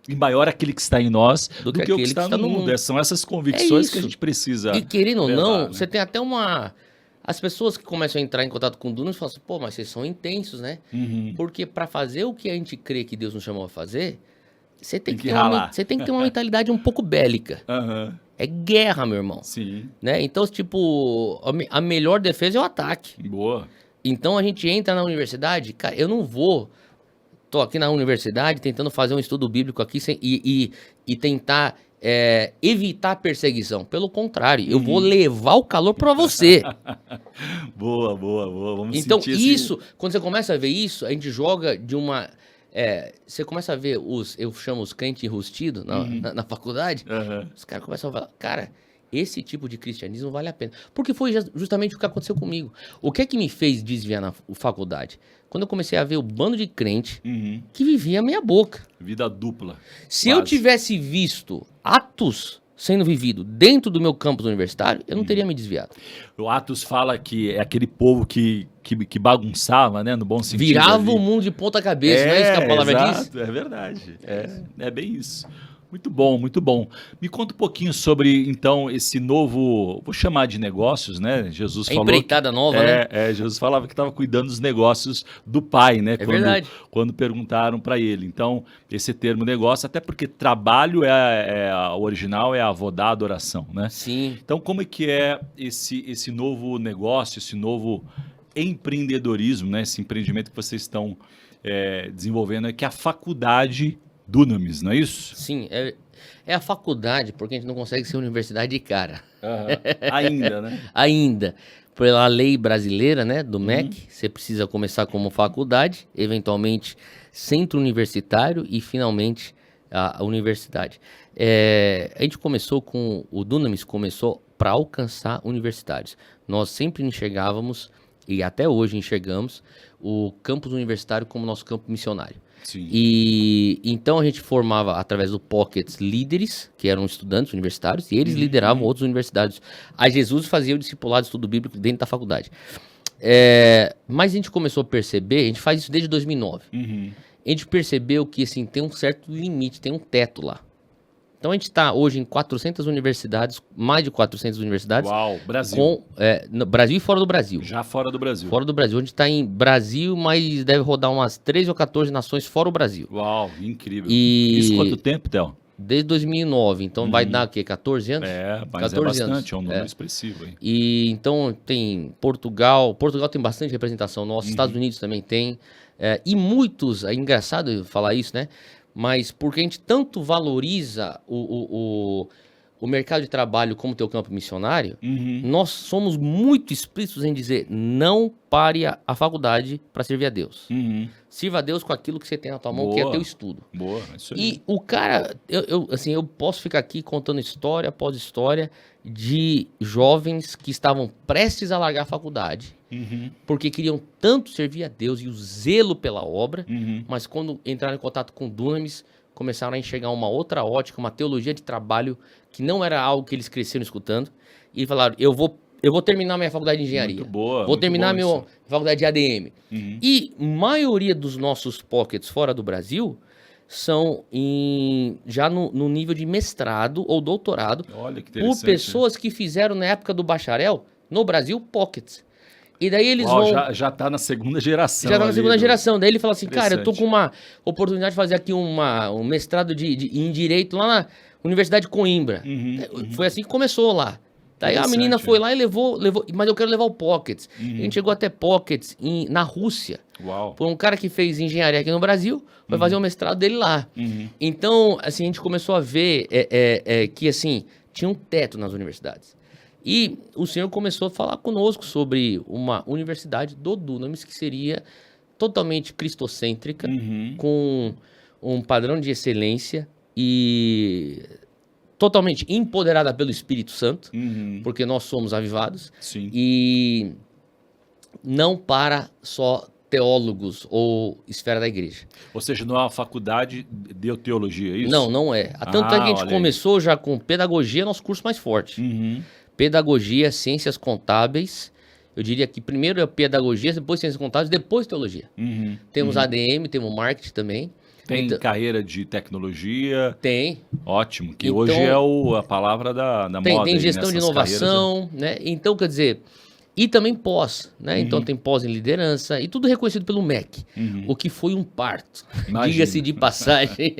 E maior aquele que está em nós do que o que aquele está no mundo. São essas convicções que a isso. gente precisa. E querendo ou levar, não, né? você tem até uma... As pessoas que começam a entrar em contato com o Dunamis falam assim, pô, mas vocês são intensos, né? Porque para fazer o que a gente crê que Deus nos chamou a fazer, você tem que ter ralar. você tem que ter uma mentalidade um pouco bélica. É guerra, meu irmão. Sim. Né? Então, tipo, a melhor defesa é o ataque. Boa. Então, a gente entra na universidade, cara, eu não vou... Tô aqui na universidade tentando fazer um estudo bíblico aqui e tentar evitar perseguição. Pelo contrário, eu vou levar o calor para você. Boa. Vamos Então, sentir isso, quando você começa a ver isso, a gente joga de uma... você começa a ver eu chamo os crentes enrustidos na faculdade, os caras começam a falar, cara, esse tipo de cristianismo vale a pena. Porque foi justamente o que aconteceu comigo. O que é que me fez desviar na faculdade? Quando eu comecei a ver o bando de crente que vivia a meia boca. Vida dupla. Se eu tivesse visto Atos sendo vivido dentro do meu campus universitário, eu não teria me desviado. O Atos fala que é aquele povo que bagunçava, né? No bom sentido. Virava ali. O mundo de ponta cabeça, não é isso que a palavra diz? É verdade. É bem isso. Muito bom, muito bom. Me conta um pouquinho sobre, então, esse novo, vou chamar de negócios, né? Jesus falou... empreitada nova, né? Jesus falava que estava cuidando dos negócios do Pai, né? Verdade. Quando perguntaram para ele. Então, esse termo negócio, até porque trabalho o original é avodar, adoração, né? Sim. Então, como é que é esse novo negócio, esse novo empreendedorismo, né? Esse empreendimento que vocês estão desenvolvendo, que é a faculdade Dunamis, não é isso? Sim, é a faculdade, porque a gente não consegue ser universidade de cara. Ainda, né? Ainda. Pela lei brasileira, né, do MEC, você precisa começar como faculdade, eventualmente centro universitário e finalmente a universidade. A gente começou o Dunamis começou para alcançar universitários. Nós sempre enxergávamos, e até hoje enxergamos, o campus universitário como nosso campo missionário. Sim. E então a gente formava, através do Pockets, líderes, que eram estudantes universitários, e eles lideravam outros universitários. A Jesus fazia o discipulado de estudo bíblico dentro da faculdade. Mas a gente começou a perceber, a gente faz isso desde 2009, a gente percebeu que assim, tem um certo limite, tem um teto lá. Então a gente está hoje em 400 universidades, mais de 400 universidades. Uau, Brasil. No Brasil e fora do Brasil. Já fora do Brasil. Fora do Brasil. A gente está em Brasil, mas deve rodar umas 13 ou 14 nações fora o Brasil. Uau, incrível. E... Isso quanto tempo, Theo? Desde 2009, então vai dar o quê? 14 anos? Mas 14 é bastante, anos. é um número expressivo. Hein? E então tem Portugal tem bastante representação nossa, Estados Unidos também tem. E muitos, é engraçado falar isso, né? Mas porque a gente tanto valoriza o mercado de trabalho como teu campo missionário, nós somos muito explícitos em dizer, não pare a faculdade para servir a Deus. Sirva a Deus com aquilo que você tem na tua mão, que é teu estudo. Boa, isso aí. E o cara, eu posso ficar aqui contando história após história de jovens que estavam prestes a largar a faculdade, porque queriam tanto servir a Deus e o zelo pela obra, mas quando entraram em contato com Dunamis, começaram a enxergar uma outra ótica, uma teologia de trabalho que não era algo que eles cresceram escutando, e falaram, eu vou terminar minha faculdade de engenharia. Muito boa. Vou terminar minha faculdade de ADM. E maioria dos nossos pockets fora do Brasil são já no nível de mestrado ou doutorado. Olha que por interessante. pessoas que fizeram na época do bacharel, no Brasil, pockets. E daí eles vão... Já tá na segunda geração. Já tá na segunda geração. Daí ele fala assim, cara, eu tô Interessante. com uma oportunidade de fazer aqui um mestrado em Direito lá na Universidade de Coimbra. Foi assim que começou lá. Daí a menina Interessante, foi lá e levou, mas eu quero levar o Pockets. A gente chegou até Pockets na Rússia. Uau. Por um cara que fez engenharia aqui no Brasil, vai fazer o mestrado dele lá. Então, assim, a gente começou a ver que, assim, tinha um teto nas universidades. E o senhor começou a falar conosco sobre uma universidade do Dunamis que seria totalmente cristocêntrica, com um padrão de excelência e totalmente empoderada pelo Espírito Santo, porque nós somos avivados. Sim. E não para só teólogos ou esfera da igreja. Ou seja, não é uma faculdade de teologia, é isso? Não é. Tanto é que a gente olha aí. começou já com pedagogia, nosso curso mais forte. Pedagogia, ciências contábeis. Eu diria que primeiro é pedagogia, depois ciências contábeis, depois teologia. Temos ADM, temos marketing também. Tem Então, carreira de tecnologia. tem. Ótimo, que Então, hoje é a palavra da moda. Tem aí, gestão de nessas inovação, né? Então, quer dizer, e também pós, né? Então tem pós em liderança e tudo reconhecido pelo MEC, o que foi um parto, Imagina. diga-se de passagem.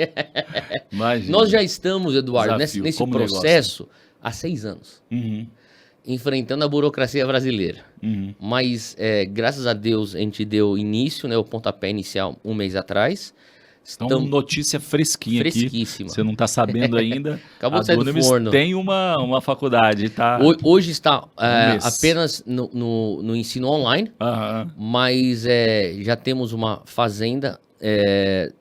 Imagina. Nós já estamos, Eduardo, Desafio, nesse como processo há 6 anos, enfrentando a burocracia brasileira. Mas, graças a Deus, a gente deu início, né, o pontapé inicial 1 mês atrás. Então, notícia fresquinha fresquíssima. Aqui. Você não está sabendo ainda. Acabou de sair do forno. Tem uma faculdade, tá? Hoje está apenas no ensino online, mas já temos uma fazenda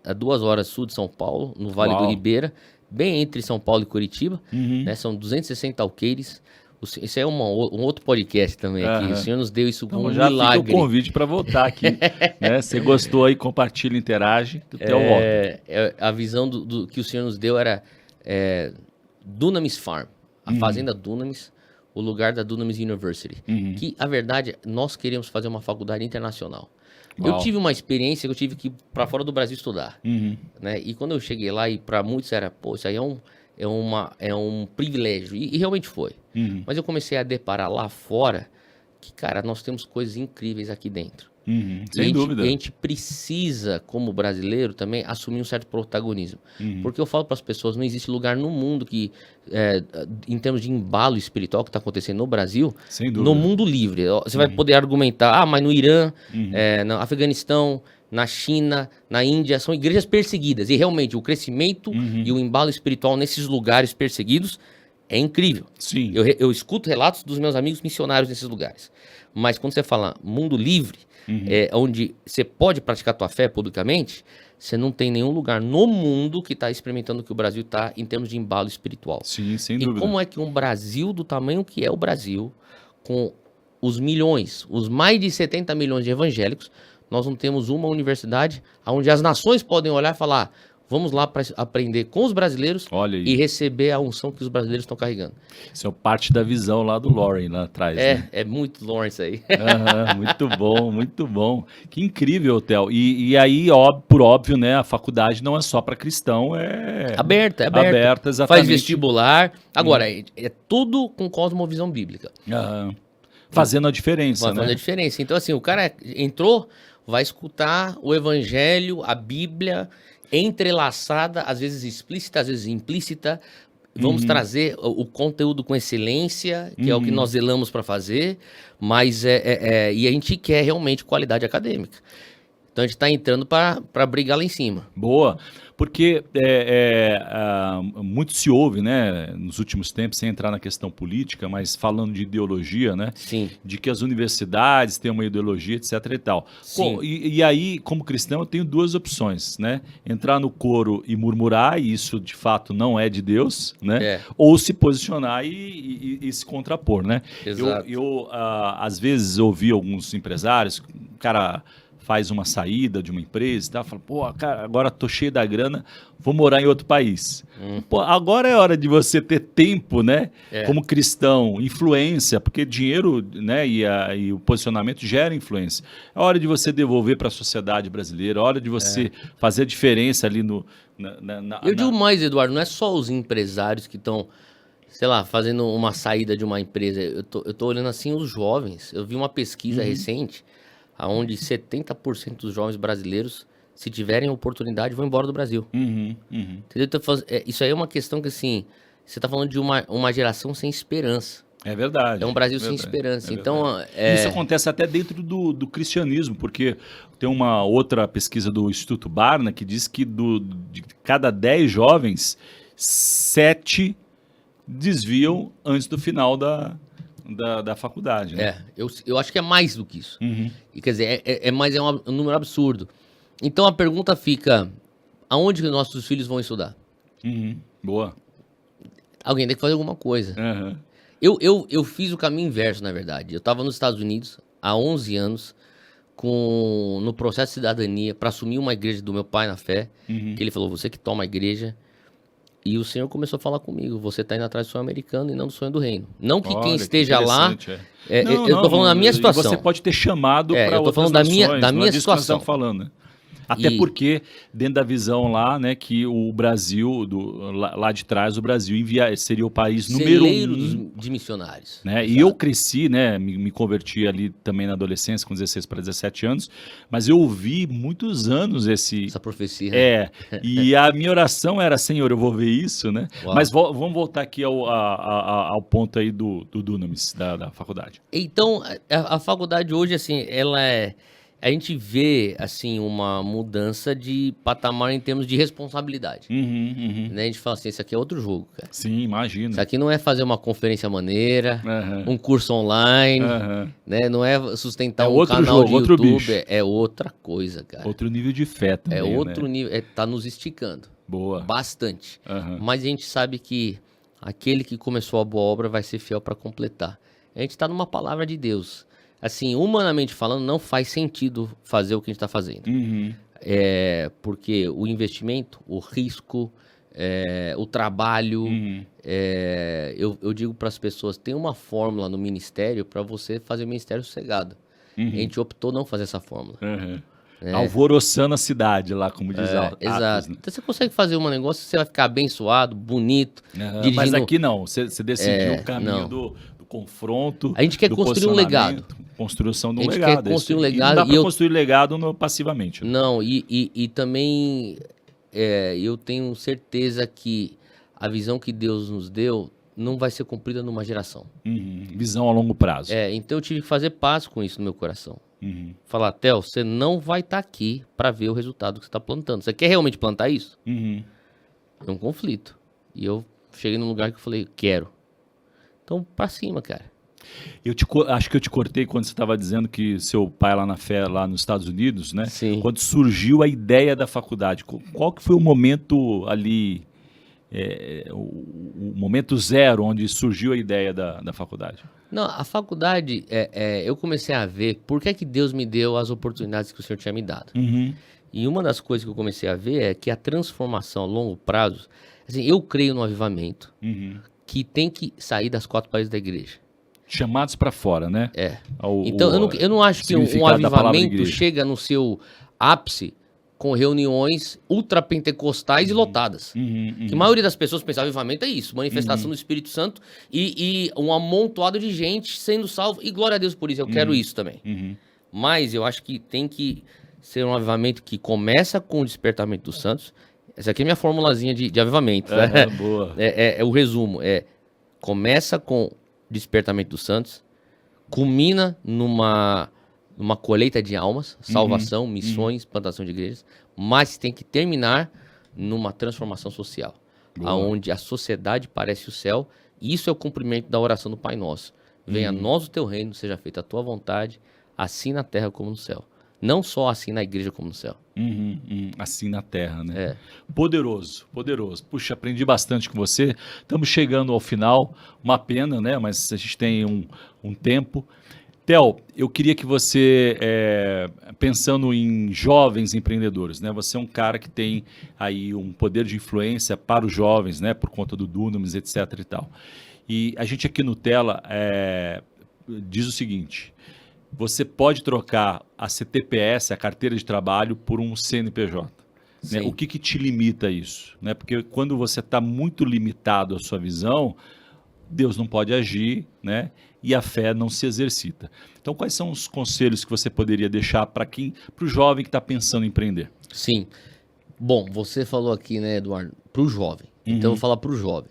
a 2 horas sul de São Paulo, no Vale do Ribeira, bem entre São Paulo e Curitiba. Né, são 260 alqueires. Isso é um outro podcast também aqui. O Senhor nos deu isso como um milagre. Já fica o convite para voltar aqui. Né? Você gostou aí, compartilha, interage. A visão do que o Senhor nos deu era Dunamis Farm, a fazenda Dunamis, o lugar da Dunamis University. Que, a verdade, nós queríamos fazer uma faculdade internacional. Eu tive uma experiência que eu tive que ir para fora do Brasil estudar. Né? E quando eu cheguei lá, e para muitos era, isso aí é um privilégio. E realmente foi. Mas eu comecei a deparar lá fora que, cara, nós temos coisas incríveis aqui dentro. Sem dúvida. E a gente precisa, como brasileiro, também assumir um certo protagonismo. Porque eu falo para as pessoas, não existe lugar no mundo que, em termos de embalo espiritual que está acontecendo no Brasil, no mundo livre. Você vai poder argumentar, mas no Irã, no Afeganistão, na China, na Índia, são igrejas perseguidas. E realmente o crescimento e o embalo espiritual nesses lugares perseguidos é incrível. Sim. Eu escuto relatos dos meus amigos missionários nesses lugares. Mas quando você fala mundo livre, onde você pode praticar a tua fé publicamente, você não tem nenhum lugar no mundo que está experimentando o que o Brasil está em termos de embalo espiritual. Sim, sem dúvida. E como é que um Brasil do tamanho que é o Brasil, com os milhões, os mais de 70 milhões de evangélicos, nós não temos uma universidade onde as nações podem olhar e falar, vamos lá para aprender com os brasileiros e receber a unção que os brasileiros estão carregando. Isso é parte da visão lá do Lauren, lá atrás. Né? É muito Lawrence aí. Muito bom, muito bom. Que incrível, Theo. E aí, por óbvio, né, a faculdade não é só para cristão, é aberta, exatamente. Faz vestibular. Agora, é tudo com cosmovisão bíblica. Fazendo a diferença, Fazendo a diferença. Então, assim, o cara entrou, vai escutar o evangelho, a Bíblia, entrelaçada, às vezes explícita, às vezes implícita. Vamos trazer o conteúdo com excelência, que é o que nós zelamos para fazer, mas e a gente quer realmente qualidade acadêmica. Então a gente está entrando para brigar lá em cima. Boa, porque muito se ouve, né, nos últimos tempos, sem entrar na questão política, mas falando de ideologia, né? Sim. De que as universidades têm uma ideologia, etc e tal. Sim. E aí, como cristão, eu tenho 2 opções, né? Entrar no coro e murmurar, e isso de fato não é de Deus, né? Ou se posicionar e se contrapor, né? Exato. Eu às vezes ouvi alguns empresários, cara faz uma saída de uma empresa e tal, fala, pô, cara, agora tô cheio da grana, vou morar em outro país. Pô, agora é hora de você ter tempo, né, como cristão, influência, porque dinheiro, né, e o posicionamento gera influência. É hora de você devolver para a sociedade brasileira, é hora de você fazer a diferença ali no... Eu digo mais, Eduardo, não é só os empresários que estão, sei lá, fazendo uma saída de uma empresa. Eu tô olhando assim os jovens. Eu vi uma pesquisa recente onde 70% dos jovens brasileiros, se tiverem oportunidade, vão embora do Brasil. Entendeu? Então, isso aí é uma questão que, assim, você está falando de uma geração sem esperança. É verdade. É um Brasil sem esperança. Então, isso acontece até dentro do cristianismo, porque tem uma outra pesquisa do Instituto Barna que diz que de cada 10 jovens, 7 desviam antes do final da faculdade. Né? Eu acho que é mais do que isso. E, quer dizer, é um número absurdo. Então a pergunta fica, aonde que nossos filhos vão estudar? Boa. Alguém tem que fazer alguma coisa. Eu fiz o caminho inverso, na verdade. Eu estava nos Estados Unidos há 11 anos, no processo de cidadania, para assumir uma igreja do meu pai na fé, que ele falou, você que toma a igreja. E o Senhor começou a falar comigo, você está indo atrás do sonho americano e não do sonho do reino. Não que quem esteja lá... eu estou falando da minha situação. Você pode ter chamado para outras nações, da minha situação. Falando, né? Até porque, dentro da visão lá, né, que o Brasil, lá de trás, o Brasil seria o país número um de missionários. Né? E eu cresci, né, me converti ali também na adolescência, com 16 para 17 anos, mas eu ouvi muitos anos essa profecia. Né? E a minha oração era, Senhor, eu vou ver isso, né? Uau. Mas vamos voltar aqui ao ponto aí do Dunamis, da faculdade. Então, a faculdade hoje, assim, ela é... A gente vê, assim, uma mudança de patamar em termos de responsabilidade. Né? A gente fala assim, isso aqui é outro jogo, cara. Sim, imagino. Isso aqui não é fazer uma conferência maneira, um curso online, né? Não é sustentar um canal de YouTube. É outra coisa, cara. Outro nível de fé também, É outro nível, tá nos esticando. Boa. Bastante. Mas a gente sabe que aquele que começou a boa obra vai ser fiel para completar. A gente tá numa palavra de Deus. Assim, humanamente falando, não faz sentido fazer o que a gente está fazendo. Porque o investimento, o risco, o trabalho, eu digo para as pessoas, tem uma fórmula no ministério para você fazer o ministério sossegado. A gente optou não fazer essa fórmula. Alvoroçando a cidade lá, como diz Atos. Exato. Né? Então você consegue fazer um negócio, você vai ficar abençoado, bonito. Dirigindo... Mas aqui não, você decidiu o caminho do confronto. A gente quer construir um legado. Construção de um legado. A gente quer construir um legado. E não dá para construir legado passivamente. Né? Não, e também eu tenho certeza que a visão que Deus nos deu não vai ser cumprida numa geração. Visão a longo prazo. Então eu tive que fazer paz com isso no meu coração. Falar, Theo, você não vai estar aqui para ver o resultado que você está plantando. Você quer realmente plantar isso? É um conflito. E eu cheguei num lugar que eu falei, quero. Então, pra cima, cara. Acho que eu te cortei quando você estava dizendo que seu pai lá na fé, lá nos Estados Unidos, né? Sim. Quando surgiu a ideia da faculdade. Qual que foi o momento ali, o momento zero, onde surgiu a ideia da faculdade? Não, a faculdade, eu comecei a ver por que Deus me deu as oportunidades que o Senhor tinha me dado. E uma das coisas que eu comecei a ver é que a transformação a longo prazo, assim, eu creio no avivamento, que tem que sair das quatro paredes da igreja. Chamados para fora, né? Então, eu não acho que um avivamento chega no seu ápice com reuniões ultrapentecostais e lotadas. Que a maioria das pessoas pensa, avivamento é isso, manifestação do Espírito Santo e um amontoado de gente sendo salvo. E glória a Deus por isso, eu quero isso também. Mas eu acho que tem que ser um avivamento que começa com o despertamento dos santos. Essa aqui é a minha formulazinha de avivamento. Né? Boa. É o resumo. Começa com despertamento dos santos, culmina numa colheita de almas, salvação, missões, plantação de igrejas, mas tem que terminar numa transformação social, onde a sociedade parece o céu, e isso é o cumprimento da oração do Pai Nosso. Venha a nós o teu reino, seja feita a tua vontade, assim na terra como no céu. Não só assim na igreja como no céu. Assim na terra, né? Poderoso, poderoso. Puxa, aprendi bastante com você. Estamos chegando ao final. Uma pena, né? Mas a gente tem um tempo. Theo, eu queria que você, pensando em jovens empreendedores, né? Você é um cara que tem aí um poder de influência para os jovens, né? Por conta do Dunamis, etc. e tal. E a gente aqui no Tela diz o seguinte... Você pode trocar a CTPS, a carteira de trabalho, por um CNPJ. Né? O que te limita a isso? Né? Porque quando você está muito limitado à sua visão, Deus não pode agir, né? E a fé não se exercita. Então, quais são os conselhos que você poderia deixar para o jovem que está pensando em empreender? Sim. Bom, você falou aqui, né, Eduardo, para o jovem. Então, eu vou falar para o jovem.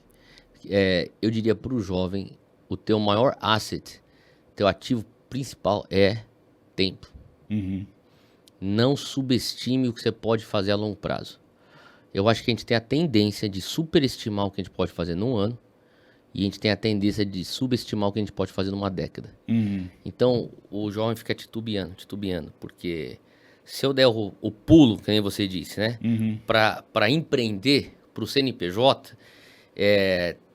Eu diria para o jovem, o teu maior asset, teu ativo principal é tempo. Não subestime o que você pode fazer a longo prazo. Eu acho que a gente tem a tendência de superestimar o que a gente pode fazer num ano e a gente tem a tendência de subestimar o que a gente pode fazer numa década. Então, o jovem fica titubeando, porque se eu der o pulo, que nem você disse, né, para empreender, para o CNPJ,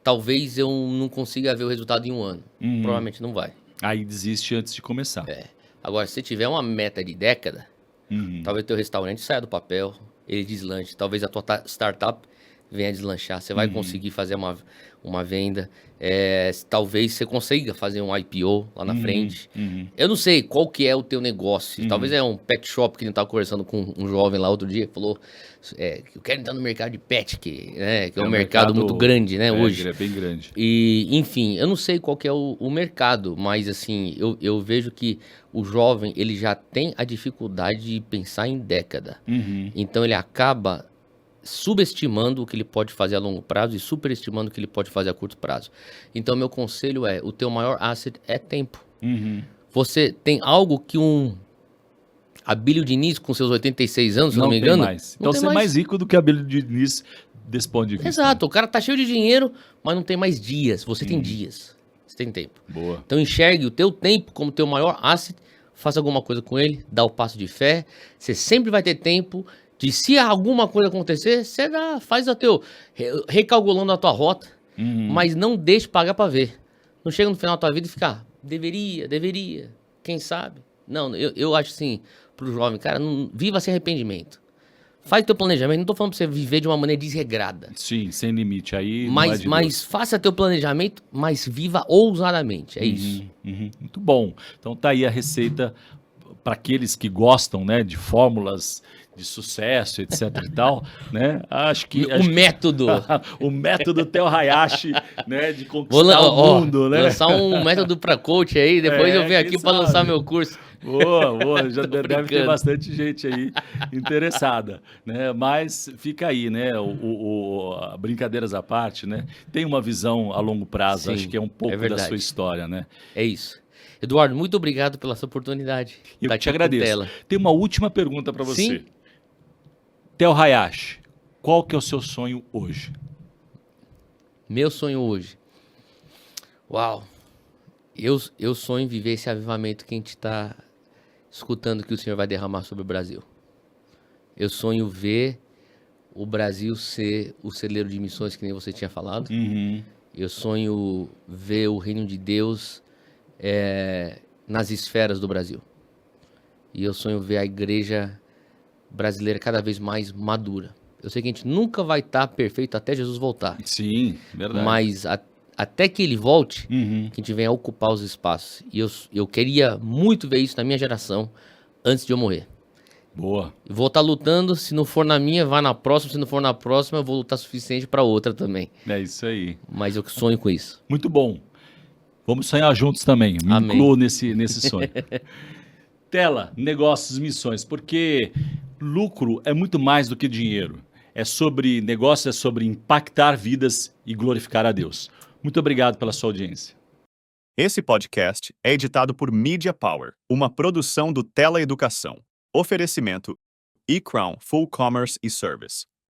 talvez eu não consiga ver o resultado em um ano. Provavelmente não vai. Aí desiste antes de começar. Agora, se tiver uma meta de década, talvez teu restaurante saia do papel, ele deslanche. Talvez a tua startup venha deslanchar. Você vai conseguir fazer uma venda. Talvez você consiga fazer um IPO lá na frente. Eu não sei qual que é o teu negócio. Talvez é um pet shop, que a gente estava conversando com um jovem lá outro dia, que falou que eu quero entrar no mercado de pet, que é um mercado muito grande, né, hoje. É bem grande. E, enfim, eu não sei qual que é o mercado, mas assim, eu vejo que o jovem, ele já tem a dificuldade de pensar em década. Então ele acaba subestimando o que ele pode fazer a longo prazo e superestimando o que ele pode fazer a curto prazo. Então meu conselho o teu maior asset é tempo. Você tem algo que Abílio Diniz, com seus 86 anos, se não me engano... Mais. Então você é mais rico do que Abílio Diniz desse ponto de vista. Exato, o cara tá cheio de dinheiro, mas não tem mais dias. Você tem dias, você tem tempo. Boa. Então enxergue o teu tempo como teu maior asset, faça alguma coisa com ele, dá o passo de fé. Você sempre vai ter tempo de, se alguma coisa acontecer, você faz recalculando a tua rota, mas não deixe pagar pra ver. Não chega no final da tua vida e fica, deveria, quem sabe. Não, eu acho assim, pro jovem, cara, não, viva sem arrependimento. Faz teu planejamento, não tô falando pra você viver de uma maneira desregrada. Sim, sem limite, aí mas faça teu planejamento, mas viva ousadamente, é isso. Muito bom. Então tá aí a receita para aqueles que gostam, né, de fórmulas de sucesso, etc e tal, né? Acho que método. O método Theo Hayashi, né, de conquistar o mundo, né? Lançar um método para coach aí, depois eu venho aqui para lançar meu curso. Boa, já deve ter bastante gente aí interessada, né? Mas fica aí, né? Brincadeiras à parte, né? Tem uma visão a longo prazo, sim, acho que é um pouco da sua história, né? É isso. Eduardo, muito obrigado pela sua oportunidade. Eu te agradeço. Tem uma última pergunta para você. Sim? Theo Hayashi, qual que é o seu sonho hoje? Meu sonho hoje? Uau! Eu sonho em viver esse avivamento que a gente está escutando que o Senhor vai derramar sobre o Brasil. Eu sonho ver o Brasil ser o celeiro de missões que nem você tinha falado. Eu sonho ver o reino de Deus nas esferas do Brasil. E eu sonho ver a igreja brasileira cada vez mais madura. Eu sei que a gente nunca vai estar perfeito até Jesus voltar. Sim, verdade. Mas até que ele volte, que a gente venha ocupar os espaços. E eu queria muito ver isso na minha geração, antes de eu morrer. Boa. Eu vou estar lutando, se não for na minha, vai na próxima. Se não for na próxima, eu vou lutar o suficiente para outra também. É isso aí. Mas eu sonho com isso. Muito bom. Vamos sonhar juntos também. Me incluo nesse sonho. Tela, negócios, missões. Porque lucro é muito mais do que dinheiro. É sobre negócio, é sobre impactar vidas e glorificar a Deus. Muito obrigado pela sua audiência. Esse podcast é editado por Media Power, uma produção do Tela Educação. Oferecimento eCrown Full Commerce e Service.